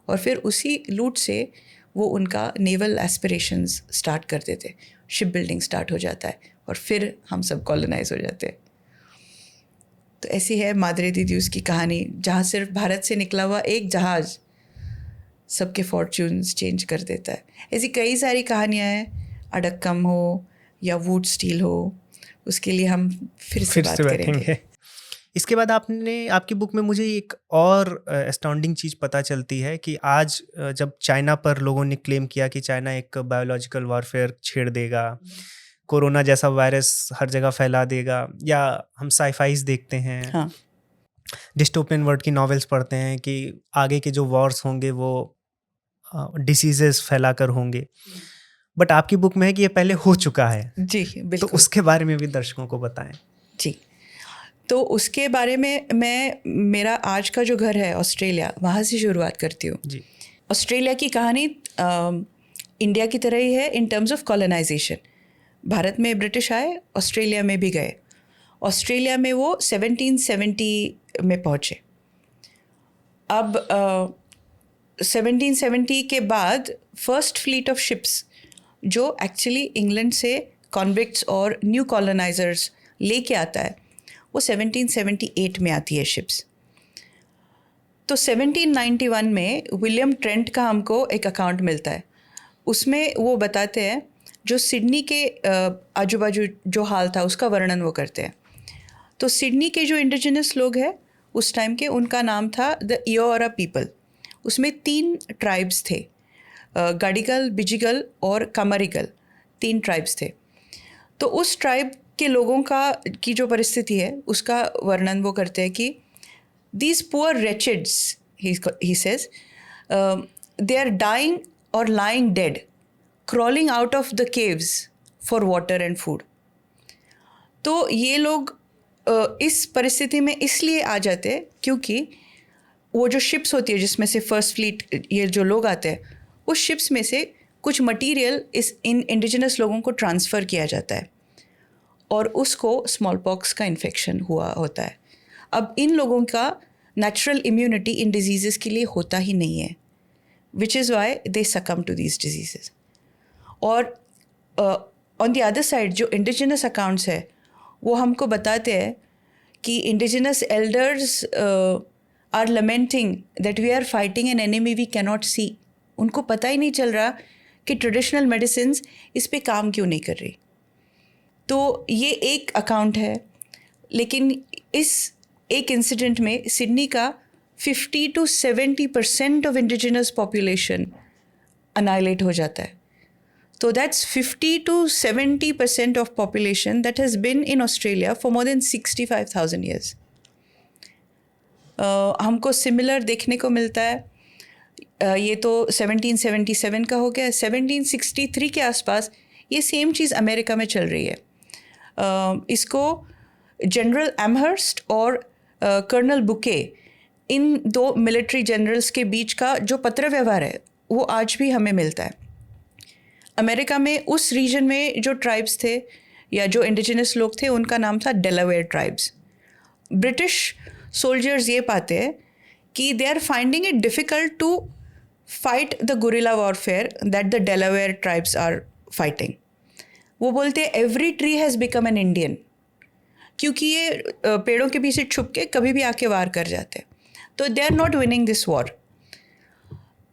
और फिर उसी लूट से वो उनका नेवल एस्पिरेशंस स्टार्ट कर देते, शिप बिल्डिंग स्टार्ट हो जाता है, और फिर हम सब कॉलोनाइज हो जाते हैं। तो ऐसी है माद्रे दी ड्यूस की कहानी, जहाँ सिर्फ भारत से निकला हुआ एक जहाज़ सबके फॉर्च्यून्स चेंज कर देता है। ऐसी कई सारी कहानियाँ हैं, अडक्कम हो या वुड स्टील हो, उसके लिए हम फिर से बात करेंगे। इसके बाद आपकी बुक में मुझे एक और एस्टाउंडिंग चीज़ पता चलती है कि आज जब चाइना पर लोगों ने क्लेम किया कि चाइना एक बायोलॉजिकल वॉरफेयर छेड़ देगा, कोरोना जैसा वायरस हर जगह फैला देगा, या हम साइफाइज देखते हैं, हाँ, डिस्टोपियन वर्ल्ड की नॉवेल्स पढ़ते हैं कि आगे के जो वॉर्स होंगे वो डिसीजेस फैलाकर होंगे, बट आपकी बुक में है कि ये पहले हो चुका है। जी बिल्कुल। तो उसके बारे में भी दर्शकों को बताएं। जी, तो उसके बारे में मैं, मेरा आज का जो घर है ऑस्ट्रेलिया, वहाँ से शुरुआत करती हूँ। जी, ऑस्ट्रेलिया की कहानी इंडिया की तरह ही है in terms of colonisation. Bharat में ब्रिटिश आए, ऑस्ट्रेलिया में भी गए। ऑस्ट्रेलिया में वो 1770 में पहुँचे। अब 1770 के बाद फर्स्ट फ्लीट ऑफ शिप्स जो एक्चुअली इंग्लैंड से कॉन्विक्ट्स और न्यू कॉलोनाइजर्स लेके आता है, वो 1778 में आती है शिप्स। तो 1791 में विलियम ट्रेंट का हमको एक अकाउंट मिलता है। उसमें वो बताते हैं जो सिडनी के आजू बाजू जो हाल था उसका वर्णन वो करते हैं। तो सिडनी के जो इंडिजिनस लोग हैं उस टाइम के, उनका नाम था द इयोरा पीपल। उसमें 3 ट्राइब्स थे, गडिगल, बिजिगल और कमरिगल, 3 ट्राइब्स थे। तो उस ट्राइब के लोगों की जो परिस्थिति है उसका वर्णन वो करते हैं कि these poor wretches, he says, they are dying or lying dead crawling out of the caves for water and food. तो ये लोग इस परिस्थिति में इसलिए आ जाते हैं क्योंकि वो जो शिप्स होती है जिसमें से फर्स्ट फ्लीट ये जो लोग आते हैं, उस शिप्स में से कुछ मटेरियल इन इंडिजिनस लोगों को ट्रांसफ़र किया जाता है और उसको स्मॉल पॉक्स का इन्फेक्शन हुआ होता है. अब इन लोगों का नेचुरल इम्यूनिटी इन डिजीज़ के लिए होता ही नहीं है, which is why they succumb to these disease. और ऑन द अदर साइड जो इंडिजिनस अकाउंट्स है वो हमको बताते हैं कि indigenous elders are lamenting that we are fighting an enemy we cannot see. उनको पता ही नहीं चल रहा कि ट्रेडिशनल मेडिसिन्स इस पे काम क्यों नहीं कर रही. तो ये एक अकाउंट है. लेकिन इस एक इंसिडेंट में सिडनी का 50 to 70% ऑफ इंडिजिनस पॉपुलेशन अनाइलेट हो जाता है. So that's 50 to 70% of population that has been in Australia for more than 65,000 years. हमको सिमिलर देखने को मिलता है. ये तो 1777 का हो गया. 1763 के आसपास ये सेम चीज़ अमेरिका में चल रही है. इसको जनरल एमहर्स्ट और कर्नल बुके, इन दो मिलिट्री जनरल्स के बीच का जो पत्र व्यवहार है वो आज भी हमें मिलता है. अमेरिका में उस रीजन में जो ट्राइब्स थे या जो इंडिजिनस लोग थे उनका नाम था डेलावेयर ट्राइब्स. ब्रिटिश सोल्जर्स ये पाते हैं कि they are finding it difficult to fight the guerrilla warfare that the Delaware tribes are fighting. वो बोलते हैं every tree has become an Indian, क्योंकि ये पेड़ों के पीछे छुप के कभी भी आके वार कर जाते हैं. तो they are not winning this war.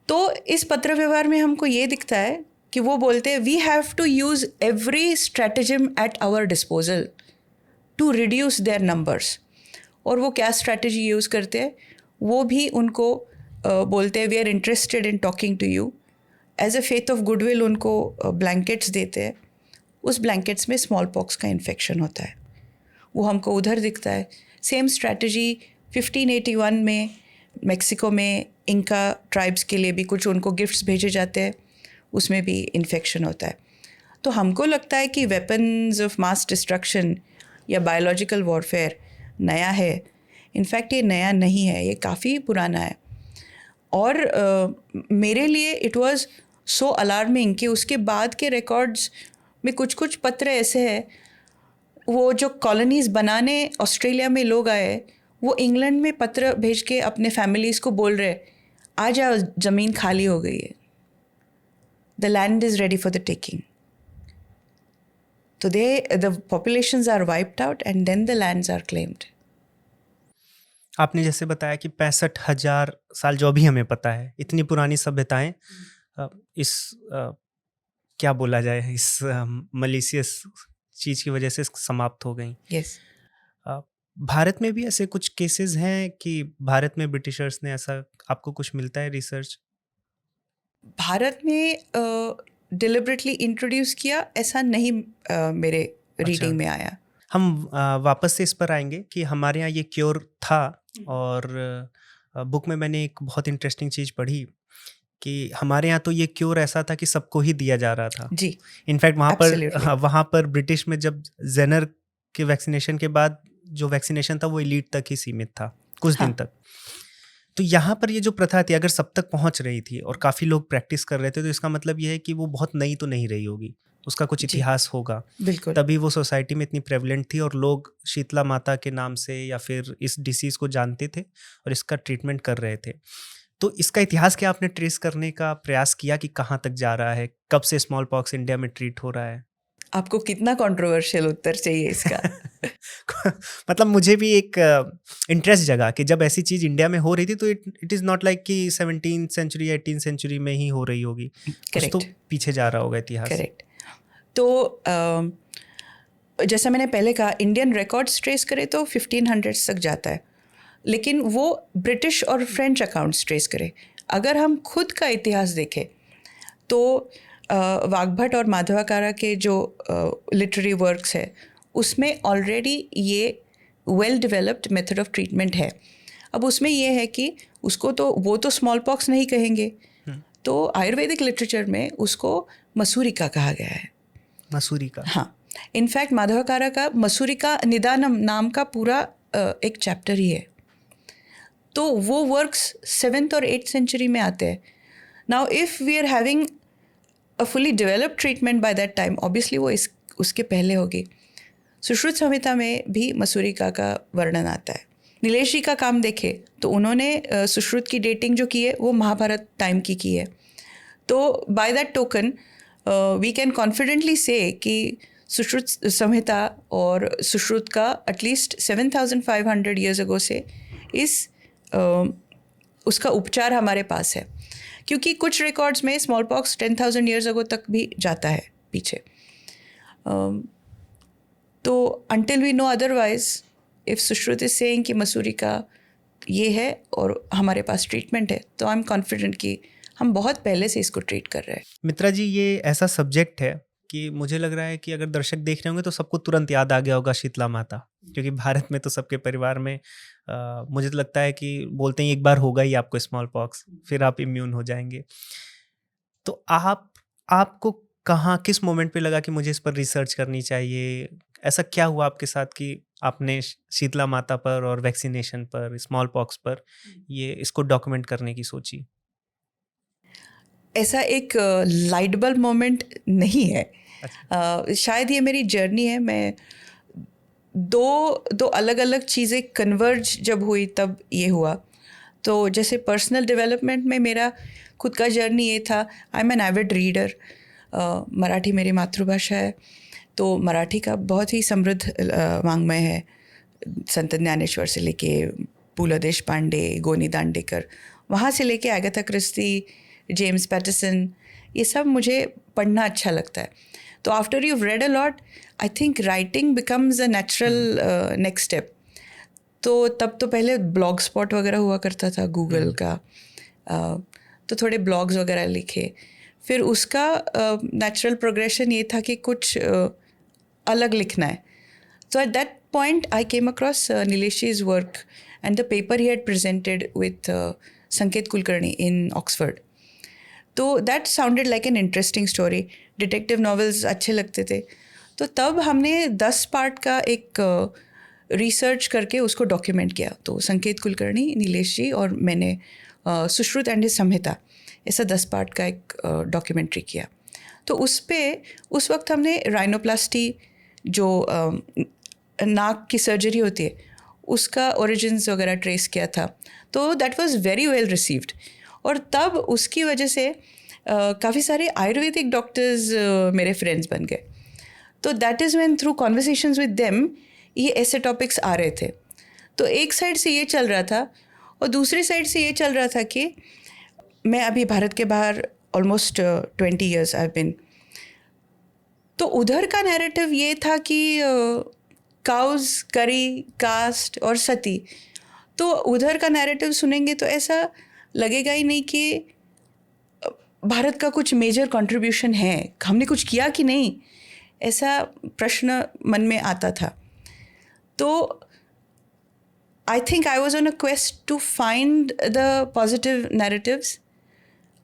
तो इस पत्र व्यवहार में हमको ये दिखता है कि वो बोलते हैं we have to use every stratagem at our disposal to reduce their numbers. और वो क्या स्ट्रैटेजी यूज़ करते हैं वो भी उनको बोलते हैं we are interested in talking to you. As a faith of goodwill उनको ब्लैंकेट्स देते हैं. उस ब्लैंकेट्स में स्मॉल पॉक्स का इन्फेक्शन होता है. वो हमको उधर दिखता है. सेम स्ट्रैटेजी 1581 में मेक्सिको में इंका ट्राइब्स के लिए भी कुछ उनको गिफ्ट्स भेजे जाते हैं, उसमें भी इन्फेक्शन होता है. तो हमको लगता है कि वेपन्स ऑफ मास डिस्ट्रक्शन या बायोलॉजिकल वॉरफेयर नया है. इनफैक्ट ये नया नहीं है, ये काफ़ी पुराना है. और मेरे लिए इट वाज सो अलार्मिंग कि उसके बाद के रिकॉर्ड्स में कुछ कुछ पत्र ऐसे हैं, वो जो कॉलोनीज़ बनाने ऑस्ट्रेलिया में लोग आए वो इंग्लैंड में पत्र भेज के अपने फैमिलीज़ को बोल रहे आ जाओ ज़मीन खाली हो गई है, the land is ready for the taking. So the populations are wiped out and then the lands are claimed. आपने जैसे बताया कि 65,000 साल जो अभी हमें पता है, इतनी पुरानी सभ्यताएं इस क्या बोला जाए, इस मलिशियस चीज़ की वजह से समाप्त हो गई. Yes. भारत में भी ऐसे कुछ केसेस हैं कि भारत में ब्रिटिशर्स ने ऐसा, आपको कुछ मिलता है रिसर्च? भारत में डिलिबरेटली इंट्रोड्यूस किया ऐसा नहीं मेरे रीडिंग में आया. हम वापस से इस पर आएंगे कि हमारे यहाँ ये क्योर था. और बुक में मैंने एक बहुत इंटरेस्टिंग चीज़ पढ़ी कि हमारे यहाँ तो ये क्योर ऐसा था कि सबको ही दिया जा रहा था. जी. इनफैक्ट वहाँ पर ब्रिटिश में जब जेनर के वैक्सीनेशन के बाद जो वैक्सीनेशन था वो एलीट तक ही सीमित था कुछ दिन तक. तो यहाँ पर ये जो प्रथा थी अगर सब तक पहुँच रही थी और काफ़ी लोग प्रैक्टिस कर रहे थे, तो इसका मतलब ये है कि वो बहुत नई तो नहीं रही होगी, उसका कुछ इतिहास होगा. बिल्कुल. तभी वो सोसाइटी में इतनी प्रेवलेंट थी और लोग शीतला माता के नाम से या फिर इस डिसीज़ को जानते थे और इसका ट्रीटमेंट कर रहे थे. तो इसका इतिहास क्या आपने ट्रेस करने का प्रयास किया कि कहाँ तक जा रहा है, कब से स्मॉल पॉक्स इंडिया में ट्रीट हो रहा है? आपको कितना कंट्रोवर्शियल उत्तर चाहिए इसका? मतलब मुझे भी एक इंटरेस्ट जगा कि जब ऐसी चीज़ इंडिया में हो रही थी तो इट इज़ नॉट लाइक कि 17th सेंचुरी 18th सेंचुरी में ही हो रही होगी. कुछ तो पीछे जा रहा होगा इतिहास. करेक्ट. तो जैसा मैंने पहले कहा, इंडियन रिकॉर्ड्स ट्रेस करें तो 1500s तक जाता है, लेकिन वो ब्रिटिश और फ्रेंच अकाउंट्स ट्रेस करें. अगर हम खुद का इतिहास देखें तो वाघभट और माधवाकारा के जो लिटरेरी वर्क्स है उसमें ऑलरेडी ये well developed method of treatment है. अब उसमें ये है कि उसको तो वो तो स्मॉल पॉक्स नहीं कहेंगे, तो आयुर्वेदिक लिटरेचर में उसको मसूरिका कहा गया है। मसूरिका। हाँ, इनफैक्ट माधवाकारा का मसूरिका निदानम नाम का पूरा एक चैप्टर ही है। तो वो वर्क्स 7th और 8th सेंचुरी में आते हैं। Now if we are having a fully developed treatment by that time, obviously वो उसके पहले होगी। सुश्रुत संहिता में भी मसूरिका का वर्णन आता है। नीलेश जी का काम देखे तो उन्होंने सुश्रुत की डेटिंग जो की है वो महाभारत टाइम की है। तो by that token we can confidently say कि सुश्रुत संहिता और सुश्रुत का एटलीस्ट 7,500 ईयर्स अगो से उसका उपचार हमारे पास है, क्योंकि कुछ रिकॉर्ड्स में स्मॉल पॉक्स 10,000 ईयर्स अगो तक भी जाता है पीछे। तो until we know otherwise, if Sushruta is saying कि मसूरिका ये है और हमारे पास ट्रीटमेंट है, तो आई एम कॉन्फिडेंट कि हम बहुत पहले से इसको ट्रीट कर रहे हैं। मित्रा जी, ये ऐसा सब्जेक्ट है कि मुझे लग रहा है कि अगर दर्शक देख रहे होंगे तो सबको तुरंत याद आ गया होगा शीतला माता, क्योंकि भारत में तो सबके परिवार में मुझे तो लगता है कि बोलते हैं एक बार होगा ही आपको स्मॉल पॉक्स, फिर आप इम्यून हो जाएंगे। तो आपको कहाँ, किस मोमेंट पे लगा कि मुझे इस पर रिसर्च करनी चाहिए? ऐसा क्या हुआ आपके साथ कि आपने शीतला माता पर और वैक्सीनेशन पर, स्मॉल पॉक्स पर इसको डॉक्यूमेंट करने की सोची? ऐसा एक लाइट बल्ब मोमेंट नहीं है। शायद ये मेरी जर्नी है। मैं दो अलग अलग चीज़ें कन्वर्ज जब हुई तब ये हुआ। तो जैसे पर्सनल डेवलपमेंट में मेरा खुद का जर्नी ये था, I am an avid reader. Marathi मेरी मातृभाषा है, तो मराठी का बहुत ही समृद्ध वाङ्मय है। संत ज्ञानेश्वर से लेके पु ल देशपांडे, गोनी दांडेकर, वहाँ से लेके अगाथा क्रिस्टी, जेम्स पैटरसन, ये सब मुझे पढ़ना अच्छा लगता है। तो after you read a lot, I think writing becomes a natural next step. तो तब तो पहले ब्लॉग स्पॉट वगैरह हुआ करता था गूगल का, तो थोड़े ब्लॉग्स वगैरह लिखे। फिर उसका नेचुरल प्रोग्रेशन ये था कि कुछ अलग लिखना है। So at that point, I came across Nilesh's work and the paper he had presented with Sanket Kulkarni in Oxford. तो that sounded like an interesting story. Detective novels अच्छे लगते थे। तो तब हमने 10 पार्ट का एक रिसर्च करके उसको डॉक्यूमेंट किया। तो संकेत कुलकर्णी, नीलेश जी और मैंने सुश्रुत एंड हिज संहिता, ऐसा 10 पार्ट का एक डॉक्यूमेंट्री किया। तो उस वक्त हमने राइनोप्लास्टी, जो नाक की सर्जरी होती है, उसका ओरिजिन्स वगैरह ट्रेस किया था। तो that was very well received. और तब उसकी वजह से काफ़ी सारे आयुर्वेदिक डॉक्टर्स मेरे फ्रेंड्स बन गए। तो that is when through conversations with them ये ऐसे टॉपिक्स आ रहे थे। तो एक साइड से ये चल रहा था और दूसरी साइड से ये चल रहा था कि मैं अभी भारत के बाहर almost 20 years I have been. तो उधर का नैरेटिव ये था कि काउज, करी, कास्ट और सती। तो उधर का नैरेटिव सुनेंगे तो ऐसा लगेगा ही नहीं कि भारत का कुछ मेजर कंट्रीब्यूशन है, हमने कुछ किया कि नहीं, ऐसा प्रश्न मन में आता था। तो I think I was on a quest to find the positive narratives,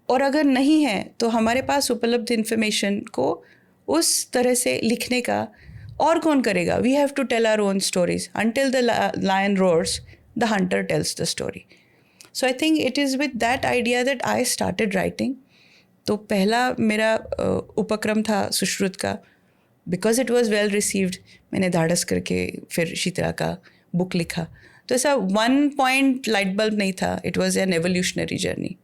और अगर नहीं है तो हमारे पास उपलब्ध इन्फॉर्मेशन को उस तरह से लिखने का और कौन करेगा। We have to tell our own stories. Until the lion roars, the hunter tells the story. So I think it is with that idea that I started writing. तो पहला मेरा उपक्रम था सुश्रुत का। Because it was well received, मैंने धाड़स करके फिर शीतला का बुक लिखा। तो ऐसा 1 पॉइंट लाइट बल्ब नहीं था, it was an evolutionary journey.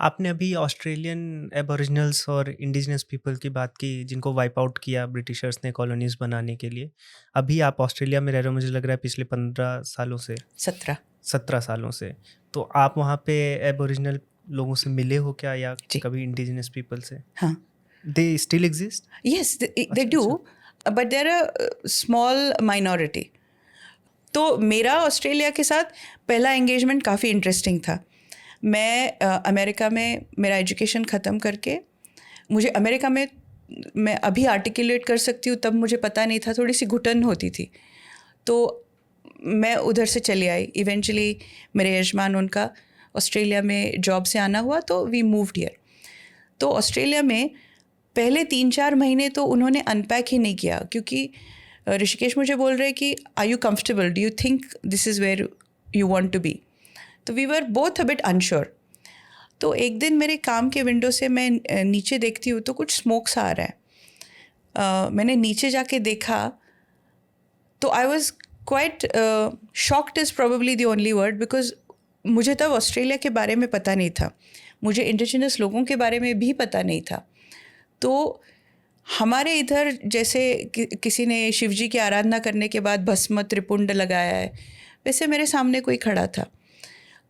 आपने अभी ऑस्ट्रेलियन एबोरिजिनल्स और इंडिजिनस पीपल की बात की, जिनको वाइप आउट किया ब्रिटिशर्स ने कॉलोनीज बनाने के लिए। अभी आप ऑस्ट्रेलिया में रह रहे हो, मुझे लग रहा है पिछले 15 सालों से, 17 सालों से। तो आप वहाँ पे एबोरिजिनल लोगों से मिले हो क्या, या कभी इंडिजिनस पीपल से? हाँ, they still exist? Yes, they do, but there a small minority. तो मेरा ऑस्ट्रेलिया के साथ पहला एंगेजमेंट काफ़ी इंटरेस्टिंग था। मैं अमेरिका में मेरा एजुकेशन ख़त्म करके, मुझे अमेरिका में मैं अभी आर्टिकुलेट कर सकती हूँ, तब मुझे पता नहीं था, थोड़ी सी घुटन होती थी। तो मैं उधर से चली आई। इवेंचुअली मेरे यजमान, उनका ऑस्ट्रेलिया में जॉब से आना हुआ, तो वी मूव्ड हियर। तो ऑस्ट्रेलिया में पहले 3-4 महीने तो उन्होंने अनपैक ही नहीं किया, क्योंकि ऋषिकेश मुझे बोल रहे कि are you comfortable, do you think this is where you want to be. तो we were both a bit unsure. तो एक दिन मेरे काम के विंडो से मैं नीचे देखती हूँ तो कुछ स्मोक सा आ रहा है. मैंने नीचे जाके देखा तो I was quite shocked is probably the only word, because मुझे तब ऑस्ट्रेलिया के बारे में पता नहीं था, मुझे इंडिजिनस लोगों के बारे में भी पता नहीं था. तो हमारे इधर जैसे किसी ने शिवजी की आराधना करने के बाद भस्म त्रिपुंड लगाया है, वैसे मेरे सामने कोई खड़ा था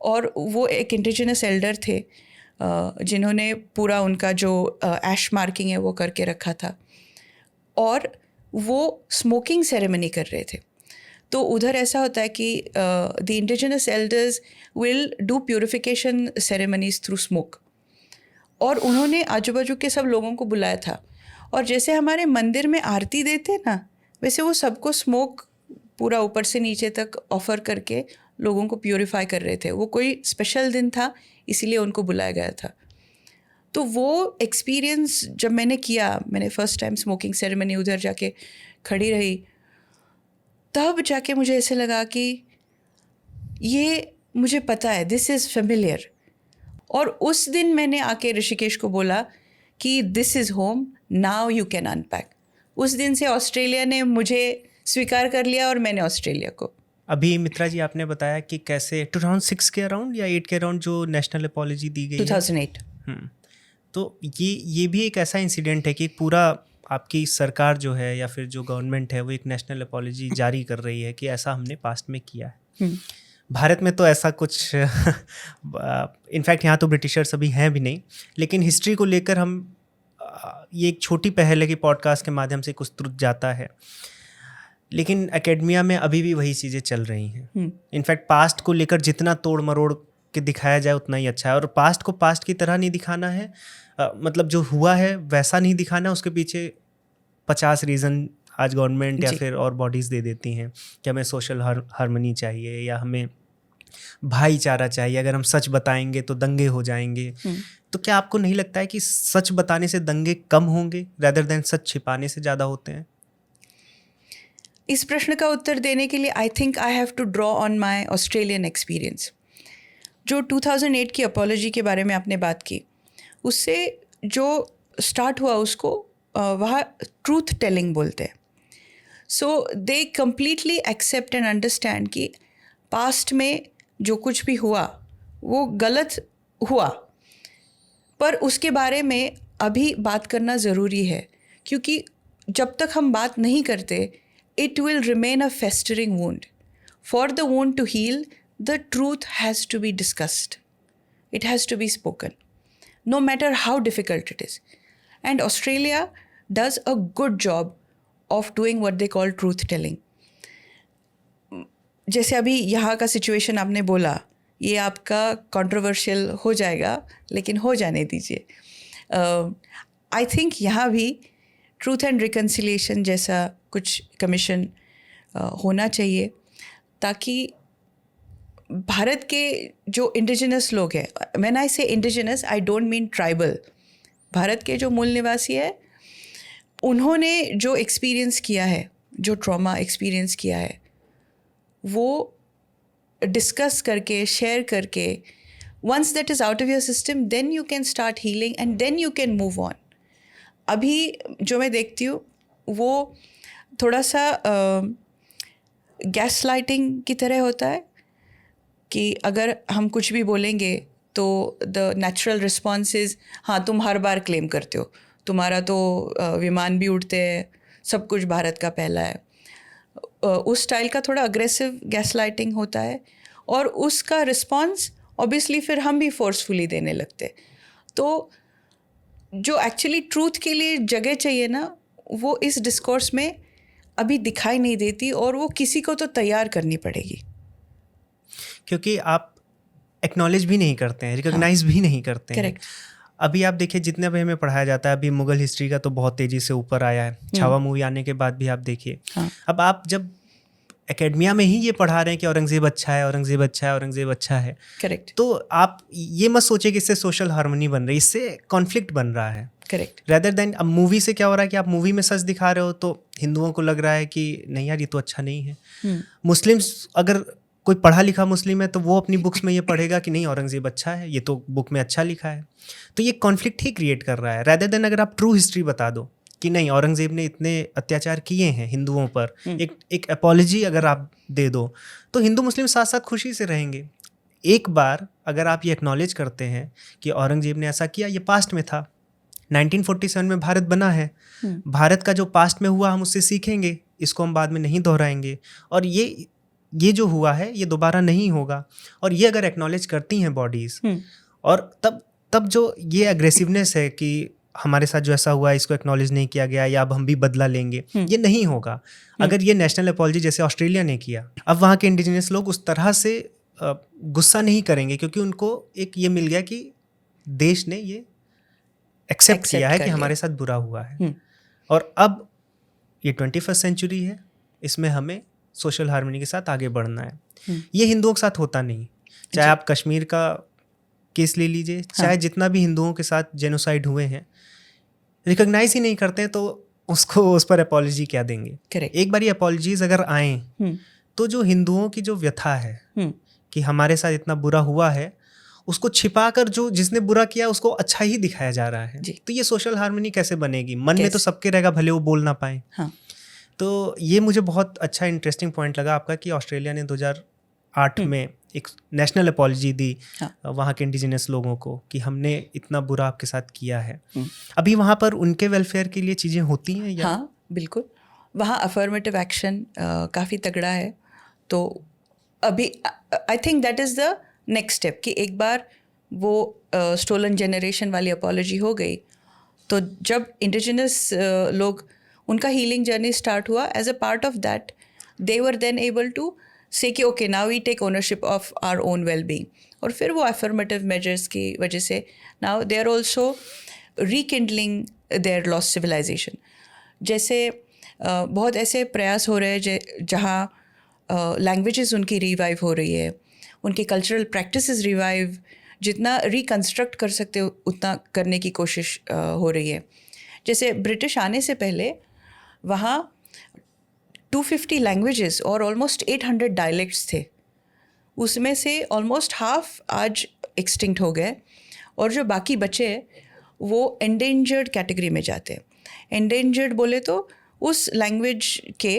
और वो एक इंडिजिनस एल्डर थे जिन्होंने पूरा उनका जो ऐश मार्किंग है वो करके रखा था और वो स्मोकिंग सेरेमनी कर रहे थे. तो उधर ऐसा होता है कि the indigenous elders will do purification ceremonies through smoke, और उन्होंने आजू बाजू के सब लोगों को बुलाया था. और जैसे हमारे मंदिर में आरती देते ना, वैसे वो सबको स्मोक पूरा ऊपर से नीचे तक ऑफ़र करके लोगों को प्यूरिफाई कर रहे थे. वो कोई स्पेशल दिन था इसीलिए उनको बुलाया गया था. तो वो एक्सपीरियंस जब मैंने किया, मैंने फ़र्स्ट टाइम स्मोकिंग सेरेमनी उधर जाके खड़ी रही, तब जाके मुझे ऐसे लगा कि ये मुझे पता है, दिस इज़ फेमिलियर. और उस दिन मैंने आके ऋषिकेश को बोला कि this is home, now you can unpack. उस दिन से ऑस्ट्रेलिया ने मुझे स्वीकार कर लिया और मैंने ऑस्ट्रेलिया को. अभी मित्रा जी आपने बताया कि कैसे 2006 के अराउंड या 8 के अराउंड जो नेशनल अपॉलजी दी गई 2008. तो ये भी एक ऐसा इंसिडेंट है कि पूरा आपकी सरकार जो है या फिर जो गवर्नमेंट है वो एक नेशनल अपॉलजी जारी कर रही है कि ऐसा हमने पास्ट में किया है. भारत में तो ऐसा कुछ इनफैक्ट यहाँ तो ब्रिटिशर्स अभी हैं भी नहीं, लेकिन हिस्ट्री को लेकर हम ये एक छोटी पहल है कि पॉडकास्ट के माध्यम से कुछ त्रुट जाता है, लेकिन एकेडमिया में अभी भी वही चीज़ें चल रही हैं. इनफैक्ट पास्ट को लेकर जितना तोड़ मरोड़ के दिखाया जाए उतना ही अच्छा है, और पास्ट को पास्ट की तरह नहीं दिखाना है, मतलब जो हुआ है वैसा नहीं दिखाना है. उसके पीछे 50 रीज़न आज गवर्नमेंट या फिर और बॉडीज़ दे देती हैं कि हमें सोशल हार्मनी चाहिए या हमें भाईचारा चाहिए, अगर हम सच बताएंगे तो दंगे हो जाएंगे. तो क्या आपको नहीं लगता है कि सच बताने से दंगे कम होंगे रेदर देन सच छिपाने से ज़्यादा होते हैं? इस प्रश्न का उत्तर देने के लिए I think I have to draw on my Australian experience. जो 2008 की अपॉलजी के बारे में आपने बात की, उससे जो स्टार्ट हुआ उसको वहाँ ट्रूथ टेलिंग बोलते हैं. So they completely accept and understand कि पास्ट में जो कुछ भी हुआ वो गलत हुआ, पर उसके बारे में अभी बात करना ज़रूरी है, क्योंकि जब तक हम बात नहीं करते it will remain a festering wound. For the wound to heal, the truth has to be discussed. It has to be spoken, no matter how difficult it is. And Australia does a good job of doing what they call truth telling. जैसे अभी यहाँ का situation आपने बोला, ये आपका controversial हो जाएगा, लेकिन हो जाने दीजिए. आई थिंक यहाँ भी ट्रूथ एंड रिकन्सिलिएशन जैसा कुछ कमीशन होना चाहिए, ताकि भारत के जो इंडिजिनस लोग हैं, व्हेन आई से indigenous I don't mean tribal, Bharat के जो मूल निवासी है, उन्होंने जो एक्सपीरियंस किया है, जो ट्रॉमा एक्सपीरियंस किया है, वो डिस्कस करके, शेयर करके, once that is out of your system, then you can start healing and then you can move on. अभी जो मैं देखती हूँ वो थोड़ा सा गैस लाइटिंग की तरह होता है कि अगर हम कुछ भी बोलेंगे तो द नेचुरल रिस्पॉन्स इज़, हाँ तुम हर बार क्लेम करते हो, तुम्हारा तो विमान भी उड़ते हैं, सब कुछ भारत का पहला है. उस स्टाइल का थोड़ा अग्रेसिव गैस लाइटिंग होता है, और उसका रिस्पॉन्स ऑब्वियसली फिर हम भी फोर्सफुली देने लगते. तो जो एक्चुअली ट्रूथ के लिए जगह चाहिए ना, वो इस डिस्कोर्स में अभी दिखाई नहीं देती, और वो किसी को तो तैयार करनी पड़ेगी, क्योंकि आप एक्नॉलेज भी नहीं करते हैं, रिकॉग्नाइज भी नहीं करते हैं. करेक्ट. अभी आप देखिए जितने भी हमें पढ़ाया जाता है, अभी मुगल हिस्ट्री का तो बहुत तेज़ी से ऊपर आया है, छावा मूवी आने के बाद भी आप देखिए. अब आप जब एकेडमिया में ही ये पढ़ा रहे हैं कि औरंगजेब अच्छा है, औरंगजेब अच्छा है, औरंगजेब अच्छा है, करेक्ट तो आप ये मत सोचिए कि इससे सोशल हार्मनी बन रही है, इससे कॉन्फ्लिक्ट बन रहा है। करेक्ट रेदर देन अब मूवी से क्या हो रहा है कि आप मूवी में सच दिखा रहे हो तो हिंदुओं को लग रहा है कि नहीं यार ये तो अच्छा नहीं है। मुस्लिम्स, अगर कोई पढ़ा लिखा मुस्लिम है तो वो अपनी बुक्स में ये पढ़ेगा कि नहीं औरंगजेब अच्छा है, ये तो बुक में अच्छा लिखा है। तो ये कॉन्फ्लिक्ट ही क्रिएट कर रहा है। रेदर देन अगर आप ट्रू हिस्ट्री बता दो कि नहीं औरंगजेब ने इतने अत्याचार किए हैं हिंदुओं पर, एक अपॉलॉजी अगर आप दे दो तो हिंदू मुस्लिम साथ साथ खुशी से रहेंगे। एक बार अगर आप ये एक्नॉलेज करते हैं कि औरंगजेब ने ऐसा किया, ये पास्ट में था, 1947 में भारत बना है, भारत का जो पास्ट में हुआ हम उससे सीखेंगे, इसको हम बाद में नहीं दोहराएंगे, और ये जो हुआ है ये दोबारा नहीं होगा। और ये अगर एक्नॉलेज करती हैं बॉडीज़, और तब जो ये एग्रेसिवनेस है कि हमारे साथ जो ऐसा हुआ है इसको एक्नॉलेज नहीं किया गया या अब हम भी बदला लेंगे, ये नहीं होगा। अगर ये नेशनल अपॉलजी जैसे ऑस्ट्रेलिया ने किया, अब वहाँ के इंडिजिनियस लोग उस तरह से गुस्सा नहीं करेंगे क्योंकि उनको एक ये मिल गया कि देश ने ये एक्सेप्ट किया है कि हमारे साथ बुरा हुआ है। और अब ये 21st सेंचुरी है, इसमें हमें सोशल हार्मनी के साथ आगे बढ़ना है। ये हिंदुओं के साथ होता नहीं, चाहे आप कश्मीर का केस ले लीजिए, चाहे जितना भी हिंदुओं के साथ जेनोसाइड हुए हैं, रिकॉग्नाइज ही नहीं करते तो उसको उस पर अपॉलॉजी क्या देंगे। Correct. एक बार ये अपॉलॉजीज अगर आए तो जो हिंदुओं की जो व्यथा है कि हमारे साथ इतना बुरा हुआ है, उसको छिपाकर जो जिसने बुरा किया उसको अच्छा ही दिखाया जा रहा है, तो ये सोशल हार्मनी कैसे बनेगी? मन में तो सबके रहेगा, भले वो बोल ना पाए। तो ये मुझे बहुत अच्छा इंटरेस्टिंग पॉइंट लगा आपका कि ऑस्ट्रेलिया ने 2008 में एक नेशनल अपॉलॉजी दी वहाँ के इंडिजिनस लोगों को कि हमने इतना बुरा आपके साथ किया है। अभी वहाँ पर उनके वेलफेयर के लिए चीज़ें होती हैं या? हाँ बिल्कुल, वहाँ अफर्मेटिव एक्शन काफ़ी तगड़ा है। तो अभी I think that is the next step कि एक बार वो स्टोलन जनरेशन वाली अपॉलॉजी हो गई, तो जब इंडिजिनस लोग उनका हीलिंग जर्नी स्टार्ट हुआ, as a part of that they were then able to say कि okay now we take ownership of our own well being. और फिर वो अफर्मेटिव मेजर्स की वजह से now they are also rekindling their lost civilization. जैसे बहुत ऐसे प्रयास हो रहे हैं जहाँ लैंग्वेजेस उनकी रिवाइव हो रही है, उनकी कल्चरल प्रैक्टिसेस रिवाइव, जितना रिकन्स्ट्रक्ट कर सकते हो उतना करने की कोशिश हो रही है। जैसे ब्रिटिश आने से पहले वहाँ 250 लैंग्वेजेस और ऑलमोस्ट 800 डायलेक्ट्स थे, उसमें से ऑलमोस्ट हाफ आज एक्सटिंक्ट हो गए, और जो बाकी बचे वो एंडेंजर्ड कैटेगरी में जाते हैं। एंडेंजर्ड बोले तो उस लैंग्वेज के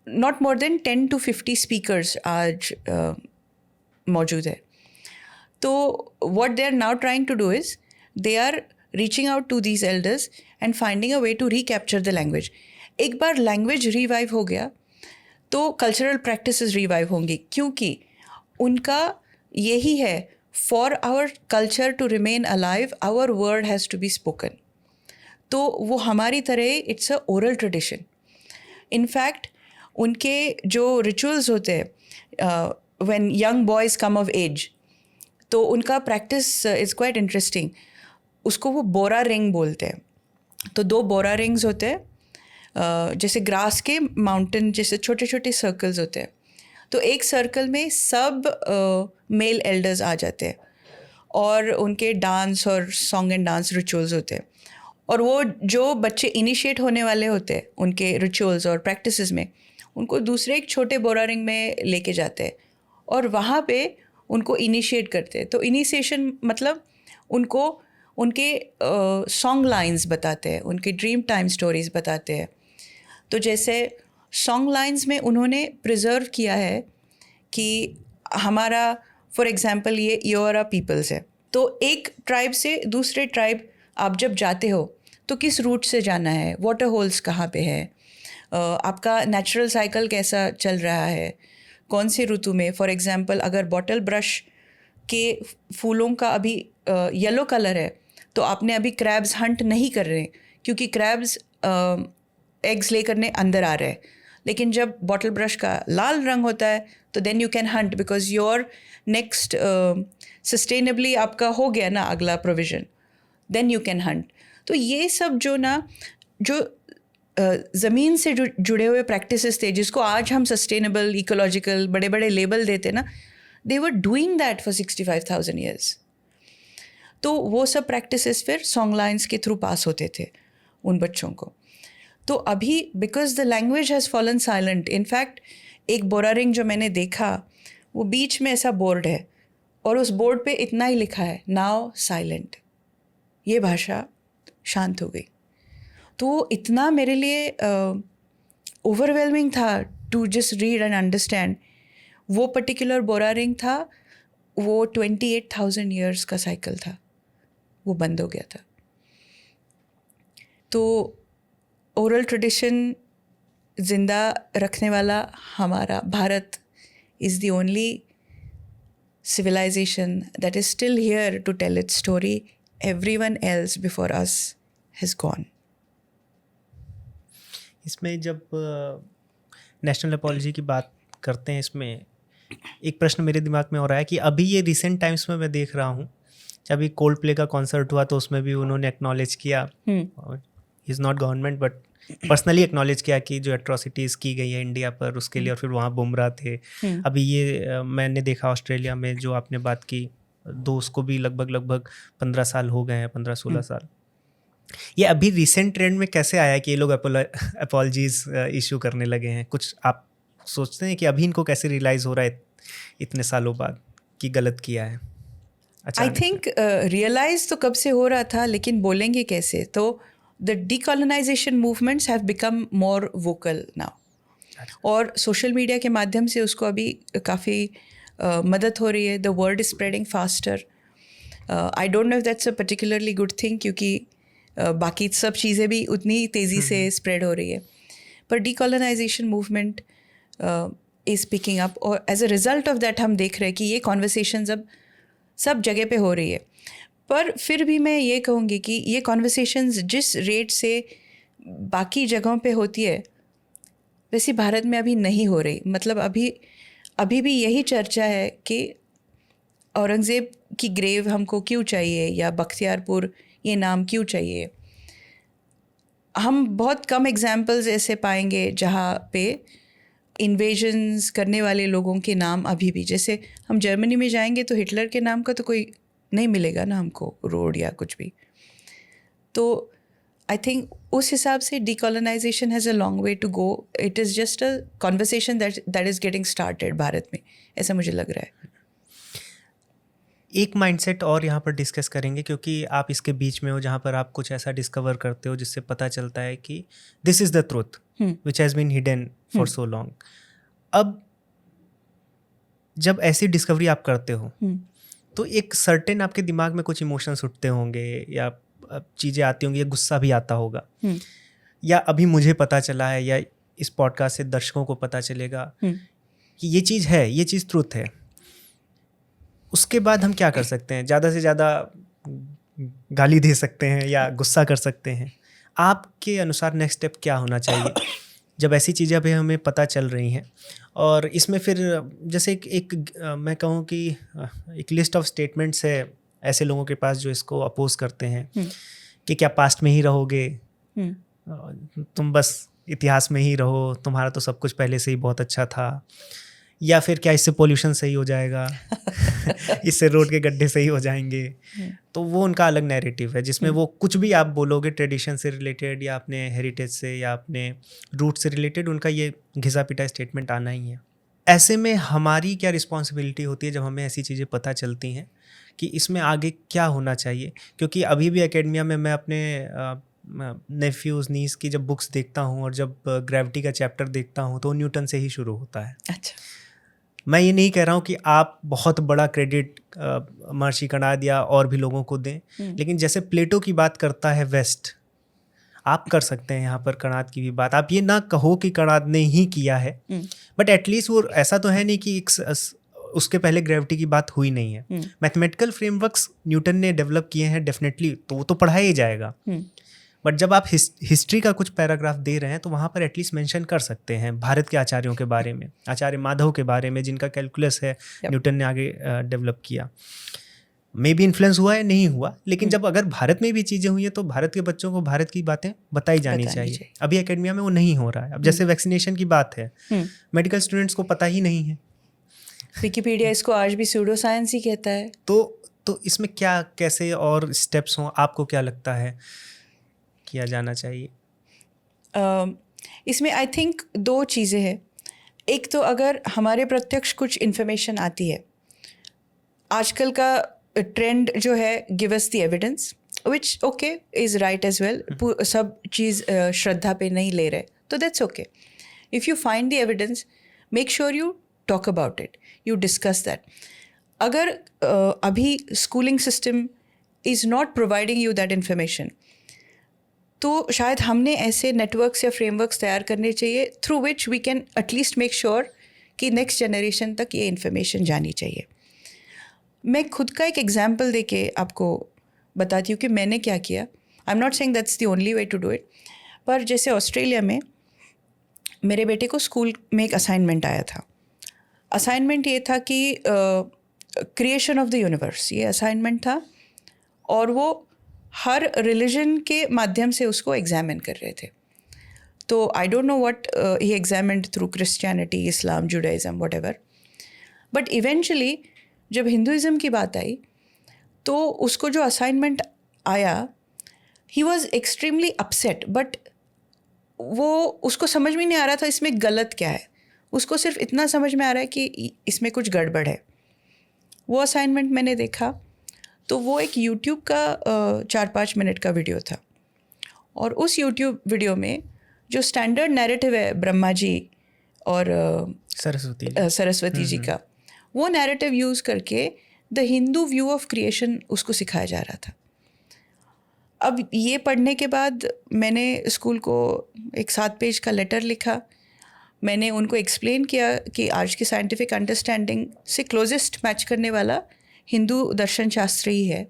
not more than 10 to 50 speakers आज मौजूद है। तो what they are now trying to do is they are reaching out to these elders and finding a way to recapture the language. एक बार लैंग्वेज रिवाइव हो गया तो cultural practices revive होंगी, क्योंकि उनका यही है, for our culture to remain alive our word has to be spoken. तो वो हमारी तरह it's a oral tradition. In fact उनके जो रिचुअल्स होते हैं when young boys come of age, तो उनका प्रैक्टिस इज़ क्वाइट इंटरेस्टिंग। उसको वो बोरा रिंग बोलते हैं। तो 2 बोरा रिंग्स होते हैं, जैसे ग्रास के माउंटेन जैसे छोटे छोटे सर्कल्स होते हैं। तो एक सर्कल में सब मेल एल्डर्स आ जाते हैं और उनके डांस और सॉन्ग एंड डांस रिचुअल्स होते हैं। और वो जो बच्चे इनिशिएट होने वाले होते हैं उनके रिचुअल्स और प्रैक्टिसेस में, उनको दूसरे एक छोटे बोरा रिंग में लेके जाते हैं और वहाँ पे उनको इनिशिएट करते हैं। तो इनिशिएशन मतलब उनको उनके सॉन्ग लाइंस बताते हैं, उनके ड्रीम टाइम स्टोरीज बताते हैं। तो जैसे सॉन्ग लाइंस में उन्होंने प्रिजर्व किया है कि हमारा फॉर एग्जांपल ये योरा पीपल्स है, तो एक ट्राइब से दूसरे ट्राइब आप जब जाते हो तो किस रूट से जाना है, वाटर होल्स कहाँ पे है, आपका नेचुरल साइकिल कैसा चल रहा है, कौन सी ऋतु में। फॉर एग्जांपल अगर बॉटल ब्रश के फूलों का अभी येलो कलर है तो आपने अभी क्रैब्स हंट नहीं कर रहे क्योंकि क्रैब्स एग्स ले करने अंदर आ रहे हैं। लेकिन जब बॉटल ब्रश का लाल रंग होता है तो then you can hunt because your next sustainably आपका हो गया ना अगला provision, then you can hunt. तो ये सब जो ज़मीन से जुड़े हुए प्रैक्टिसेस थे जिसको आज हम सस्टेनेबल, इकोलॉजिकल बड़े बड़े लेबल देते ना, they were doing that for 65,000 years. तो वो सब प्रैक्टिसेस फिर सॉन्ग लाइन्स के थ्रू पास होते थे उन बच्चों को। तो अभी because the language has fallen silent, in fact एक बोरा रिंग जो मैंने देखा वो बीच में ऐसा बोर्ड है और उस बोर्ड पे इतना ही लिखा है, नाउ साइलेंट, ये भाषा शांत हो गई। तो वो इतना मेरे लिए ओवरवेलमिंग था to just read and understand. वो पर्टिकुलर बोरा रिंग था, वो 28,000 ईयर्स का साइकिल था, वो बंद हो गया था। तो ओरल ट्रेडिशन जिंदा रखने वाला हमारा Bharat is the only civilization that is still here to tell its story. Everyone else before us has gone. इसमें जब नेशनल अपॉलजी की बात करते हैं, इसमें एक प्रश्न मेरे दिमाग में हो रहा है कि अभी ये रिसेंट टाइम्स में मैं देख रहा हूँ, जब अभी कोल्ड प्ले का कॉन्सर्ट हुआ तो उसमें भी उन्होंने एक्नॉलेज किया, is not government but personally acknowledge किया कि जो एट्रोसिटीज़ की गई है इंडिया पर उसके लिए, और फिर वहाँ बुमराह थे। अभी ये मैंने देखा ऑस्ट्रेलिया में जो आपने बात की, दोस्त को भी लगभग 15 साल हो गए हैं, 15-16 साल। ये अभी रिसेंट ट्रेंड में कैसे आया कि ये लोग अपॉलजीज इशू करने लगे हैं? कुछ आप सोचते हैं कि अभी इनको कैसे रियलाइज़ हो रहा है इतने सालों बाद कि गलत किया है? आई थिंक रियलाइज तो कब से हो रहा था, लेकिन बोलेंगे कैसे? तो the decolonization movements have become more vocal now, और सोशल मीडिया के माध्यम से उसको अभी काफ़ी मदद हो रही है। the word is spreading faster. I don't know if that's a particularly good thing, क्योंकि बाकी सब चीज़ें भी उतनी तेज़ी से स्प्रेड हो रही है, पर decolonization movement is picking up, और as a result of that हम देख रहे हैं कि ये conversations अब सब जगह पे हो रही है। पर फिर भी मैं ये कहूँगी कि ये कॉन्वर्सेशंस जिस रेट से बाकी जगहों पे होती है वैसे भारत में अभी नहीं हो रही। मतलब अभी भी यही चर्चा है कि औरंगज़ेब की ग्रेव हमको क्यों चाहिए, या बख्तियारपुर ये नाम क्यों चाहिए। हम बहुत कम एग्जाम्पल्स ऐसे पाएंगे जहाँ पे इन्वेजन्स करने वाले लोगों के नाम अभी भी, जैसे हम जर्मनी में जाएंगे तो हिटलर के नाम का तो कोई नहीं मिलेगा ना हमको, रोड या कुछ भी। तो आई थिंक उस हिसाब से decolonisation has a long way to go. It is just a conversation that is getting started Bharat में, ऐसा मुझे लग रहा है। एक माइंडसेट और यहाँ पर डिस्कस करेंगे, क्योंकि आप इसके बीच में हो जहाँ पर आप कुछ ऐसा डिस्कवर करते हो जिससे पता चलता है कि this is the truth which has been hidden for so long. अब जब ऐसी डिस्कवरी आप करते हो तो एक सर्टेन आपके दिमाग में कुछ इमोशंस उठते होंगे, या चीज़ें आती होंगी, या गुस्सा भी आता होगा, या अभी मुझे पता चला है, या इस पॉडकास्ट से दर्शकों को पता चलेगा कि ये चीज़ है, ये चीज़ ट्रूथ है। उसके बाद हम क्या कर सकते हैं? ज़्यादा से ज़्यादा गाली दे सकते हैं या गुस्सा कर सकते हैं? आपके अनुसार नेक्स्ट स्टेप क्या होना चाहिए जब ऐसी चीज़ें अभी हमें पता चल रही हैं? और इसमें फिर जैसे एक मैं कहूँ कि एक लिस्ट ऑफ स्टेटमेंट्स है ऐसे लोगों के पास जो इसको अपोज करते हैं कि क्या पास्ट में ही रहोगे, तुम बस इतिहास में ही रहो, तुम्हारा तो सब कुछ पहले से ही बहुत अच्छा था, या फिर क्या इससे पोल्यूशन सही हो जाएगा इससे रोड के गड्ढे सही हो जाएंगे। तो वो उनका अलग नैरेटिव है जिसमें वो कुछ भी आप बोलोगे ट्रेडिशन से रिलेटेड या अपने हेरिटेज से या अपने रूट से रिलेटेड, उनका ये घिसा पिटा स्टेटमेंट आना ही है। ऐसे में हमारी क्या रिस्पॉन्सिबिलिटी होती है जब हमें ऐसी चीज़ें पता चलती हैं कि इसमें आगे क्या होना चाहिए? क्योंकि अभी भी एकेडमिया में मैं अपने नेफ्यूज़ नीस की जब बुक्स देखता हूँ और जब ग्रेविटी का चैप्टर देखता हूँ तो न्यूटन से ही शुरू होता है। अच्छा, मैं ये नहीं कह रहा हूँ कि आप बहुत बड़ा क्रेडिट महर्षि कणाद या और भी लोगों को दें, लेकिन जैसे प्लेटो की बात करता है वेस्ट, आप कर सकते हैं यहाँ पर कणाद की भी बात। आप ये ना कहो कि कणाद ने ही किया है, बट एटलीस्ट वो ऐसा तो है नहीं कि उसके पहले ग्रेविटी की बात हुई नहीं है। मैथमेटिकल फ्रेमवर्क्स न्यूटन ने डेवलप किए हैं डेफिनेटली, तो वो तो पढ़ाया ही जाएगा। बट जब आप हिस्ट्री का कुछ पैराग्राफ दे रहे हैं तो वहाँ पर एटलीस्ट मेंशन कर सकते हैं भारत के आचार्यों के बारे में, आचार्य माधव के बारे में जिनका कैलकुलस है न्यूटन ने आगे डेवलप किया। मे बी इन्फ्लुएंस हुआ है, नहीं हुआ, लेकिन जब अगर भारत में भी चीज़ें हुई है तो भारत के बच्चों को भारत की बातें बताई जानी चाहिए। अभी एकेडमिया में वो नहीं हो रहा है। अब जैसे वैक्सीनेशन की बात है, मेडिकल स्टूडेंट्स को पता ही नहीं है। विकिपीडिया इसको आज भी सूडो साइंस ही कहता है। तो इसमें क्या, कैसे और स्टेप्स हों, आपको क्या लगता है किया जाना चाहिए? इसमें आई थिंक 2 चीज़ें हैं। एक तो अगर हमारे प्रत्यक्ष कुछ इन्फॉर्मेशन आती है, आजकल का ट्रेंड जो है give us the evidence, which okay is right as well. सब चीज़ श्रद्धा पे नहीं ले रहे, तो that's okay. If you find the evidence, make sure you talk about it, you discuss that. अगर अभी schooling system is not providing you that information, तो शायद हमने ऐसे नेटवर्क्स या फ्रेमवर्क्स तैयार करने चाहिए through which we can at least make sure कि नेक्स्ट जनरेशन तक ये इन्फॉर्मेशन जानी चाहिए। मैं खुद का एक एग्जाम्पल दे के आपको बताती हूँ कि मैंने क्या किया। I am not saying that's the only way to do it, पर जैसे ऑस्ट्रेलिया में मेरे बेटे को स्कूल में एक असाइनमेंट आया था। असाइनमेंट ये था कि क्रिएशन ऑफ द यूनिवर्स, ये असाइनमेंट था, और वो हर रिलीजन के माध्यम से उसको एग्जामिन कर रहे थे। तो I don't know what he examined through Christianity, Islam, Judaism, whatever. But eventually जब हिंदुइज़्म की बात आई तो उसको जो असाइनमेंट आया, he was extremely upset, but वो उसको समझ में नहीं आ रहा था इसमें गलत क्या है। उसको सिर्फ इतना समझ में आ रहा है कि इसमें कुछ गड़बड़ है। वो असाइनमेंट मैंने देखा तो वो एक यूट्यूब का 4-5 मिनट का वीडियो था, और उस यूट्यूब वीडियो में जो स्टैंडर्ड नैरेटिव है ब्रह्मा जी और सरस्वती जी का, वो नैरेटिव यूज़ करके the Hindu view of creation उसको सिखाया जा रहा था। अब ये पढ़ने के बाद मैंने स्कूल को एक 7 पेज का लेटर लिखा। मैंने उनको एक्सप्लेन किया कि आज की साइंटिफिक अंडरस्टैंडिंग से क्लोजेस्ट मैच करने वाला हिंदू दर्शन शास्त्र ही है।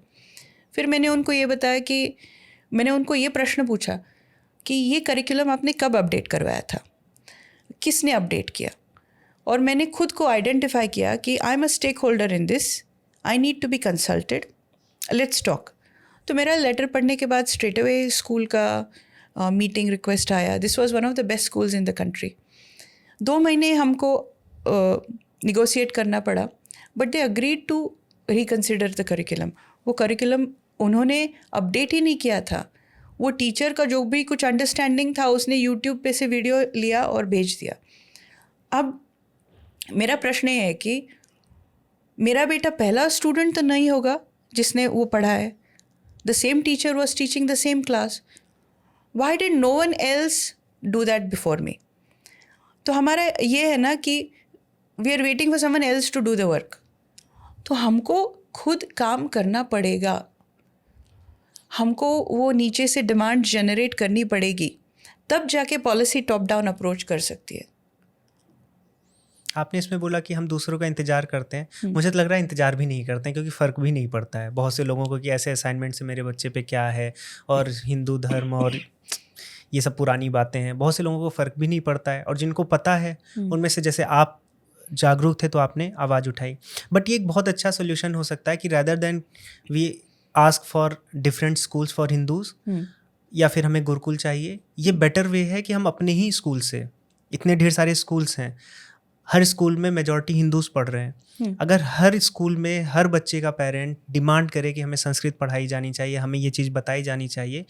फिर मैंने उनको ये बताया कि मैंने उनको ये प्रश्न पूछा कि ये करिकुलम आपने कब अपडेट करवाया था, किसने अपडेट किया, और मैंने खुद को आइडेंटिफाई किया कि I am a stakeholder in this, I need to be consulted, let's talk. तो मेरा लेटर पढ़ने के बाद स्ट्रेट अवे स्कूल का मीटिंग रिक्वेस्ट आया। This was one of the best schools in the country. 2 महीने हमको निगोशिएट करना पड़ा, but they agreed to reconsider the curriculum. वो करिकुलम उन्होंने अपडेट ही नहीं किया था। वो टीचर का जो भी कुछ अंडरस्टैंडिंग था उसने यूट्यूब पे से वीडियो लिया और भेज दिया। अब मेरा प्रश्न ये है कि मेरा बेटा पहला स्टूडेंट तो नहीं होगा जिसने वो पढ़ा है। The same teacher was teaching the same class, why did no one else do that before me? तो हमारा ये है ना कि we are waiting for someone else to do the work. तो हमको खुद काम करना पड़ेगा, हमको वो नीचे से डिमांड जनरेट करनी पड़ेगी, तब जाके पॉलिसी टॉप डाउन अप्रोच कर सकती है। आपने इसमें बोला कि हम दूसरों का इंतजार करते हैं। मुझे तो लग रहा है इंतजार भी नहीं करते हैं, क्योंकि फ़र्क भी नहीं पड़ता है बहुत से लोगों को कि ऐसे असाइनमेंट से मेरे बच्चे पे क्या है, और हिंदू धर्म और ये सब पुरानी बातें हैं। बहुत से लोगों को फ़र्क भी नहीं पड़ता है, और जिनको पता है उनमें से जैसे आप जागरूक थे तो आपने आवाज़ उठाई। बट ये एक बहुत अच्छा सोल्यूशन हो सकता है कि rather than we ask for different schools for Hindus, या फिर हमें गुरुकुल चाहिए, ये बेटर वे है कि हम अपने ही स्कूल से, इतने ढेर सारे स्कूल्स हैं, हर स्कूल में मेजॉरिटी हिंदूज पढ़ रहे हैं। अगर हर स्कूल में हर बच्चे का पेरेंट डिमांड करे कि हमें संस्कृत पढ़ाई जानी चाहिए, हमें ये चीज़ बताई जानी चाहिए,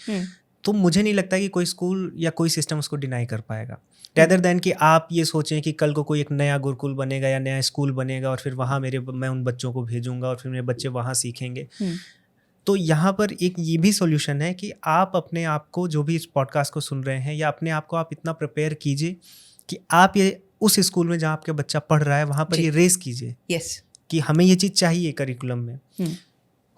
तो मुझे नहीं लगता कि कोई स्कूल या कोई सिस्टम उसको डिनाई कर पाएगा। रेदर देन कि आप ये सोचें कि कल को कोई एक नया गुरुकुल बनेगा या नया स्कूल बनेगा और फिर वहाँ मैं उन बच्चों को भेजूँगा और फिर मेरे बच्चे वहाँ सीखेंगे। तो यहाँ पर एक ये भी सॉल्यूशन है कि आप अपने आप को, जो भी इस पॉडकास्ट को सुन रहे हैं, या अपने आप को आप इतना प्रिपेयर कीजिए कि आप ये उस स्कूल में जहाँ आपके बच्चा पढ़ रहा है वहाँ पर ये रेस कीजिए। यस, कि हमें ये चीज़ चाहिए करिकुलम में।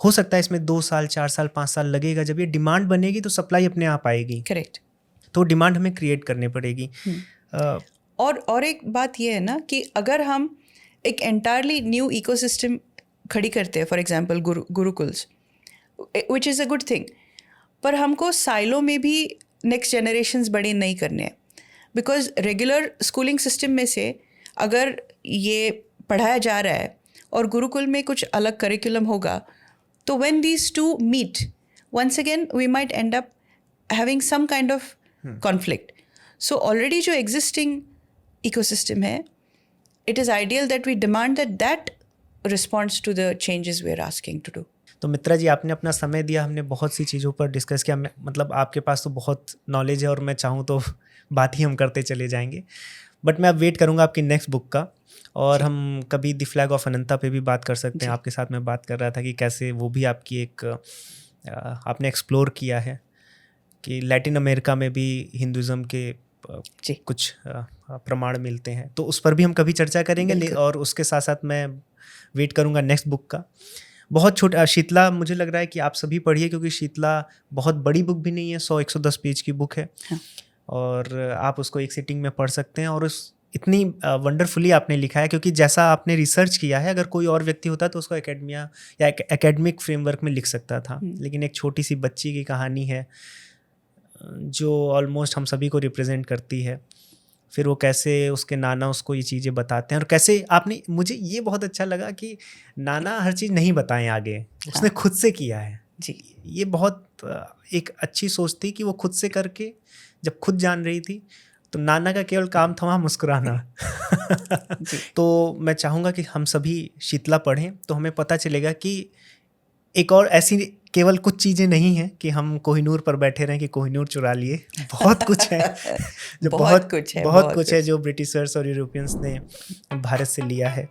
हो सकता है इसमें 2 साल 4 साल 5 साल लगेगा। जब ये डिमांड बनेगी तो सप्लाई अपने आप आएगी। करेक्ट। तो डिमांड हमें क्रिएट करनी पड़ेगी। और एक बात ये है ना कि अगर हम एक एंटायरली न्यू इकोसिस्टम खड़ी करते हैं, for example gurukuls, which is a good thing, पर हमको साइलो में भी नेक्स्ट जनरेशन्स बड़े नहीं करने हैं। बिकॉज रेगुलर स्कूलिंग सिस्टम में से अगर ये पढ़ाया जा रहा है और गुरुकुल में कुछ अलग करिकुलम होगा, तो when these two meet, once again we might end up having some kind of conflict. So already जो existing ecosystem है, it is ideal that we demand that responds to the changes we are asking to do. तो मित्रा जी, आपने अपना समय दिया, हमने बहुत सी चीज़ों पर डिस्कस किया। मतलब आपके पास तो बहुत नॉलेज है और मैं चाहूँ तो बात ही हम करते चले जाएंगे, बट मैं अब वेट करूँगा आपकी नेक्स्ट बुक का, और हम कभी द फ्लैग ऑफ अनंता पे भी बात कर सकते हैं। आपके साथ मैं बात कर रहा था कि कैसे वो भी आपकी एक आपने एक्सप्लोर किया है कि लैटिन अमेरिका में भी हिंदुज़म के कुछ प्रमाण मिलते हैं, तो उस पर भी हम कभी चर्चा करेंगे। और उसके साथ साथ मैं वेट करूँगा नेक्स्ट बुक का। बहुत छोटा शीतला, मुझे लग रहा है कि आप सभी पढ़िए, क्योंकि शीतला बहुत बड़ी बुक भी नहीं है, 100-110 पेज की बुक है। हाँ। और आप उसको एक सिटिंग में पढ़ सकते हैं, और उस इतनी वंडरफुली आपने लिखा है, क्योंकि जैसा आपने रिसर्च किया है, अगर कोई और व्यक्ति होता तो उसको एकेडमिया या एकेडमिक फ्रेमवर्क में लिख सकता था, लेकिन एक छोटी सी बच्ची की कहानी है जो ऑलमोस्ट हम सभी को रिप्रेजेंट करती है। फिर वो कैसे उसके नाना उसको ये चीज़ें बताते हैं, और कैसे आपने, मुझे ये बहुत अच्छा लगा कि नाना हर चीज़ नहीं बताएं आगे, उसने खुद से किया है जी। ये बहुत एक अच्छी सोच थी कि वो खुद से करके, जब खुद जान रही थी तो नाना का केवल काम था वहाँ मुस्कुराना। तो मैं चाहूँगा कि हम सभी शीतला पढ़ें, तो हमें पता चलेगा कि एक और ऐसी केवल कुछ चीज़ें नहीं हैं कि हम कोहिनूर पर बैठे रहें कि कोहिनूर चुरा लिए। बहुत कुछ है जो बहुत कुछ है जो ब्रिटिशर्स और यूरोपियंस ने भारत से लिया है।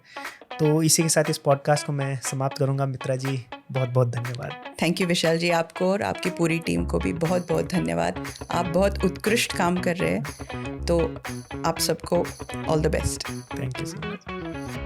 तो इसी के साथ इस पॉडकास्ट को मैं समाप्त करूंगा। मित्रा जी, बहुत बहुत धन्यवाद। थैंक यू विशाल जी, आपको और आपकी पूरी टीम को भी बहुत बहुत धन्यवाद। आप बहुत उत्कृष्ट काम कर रहे हैं, तो आप सबको all the best. Thank you so much.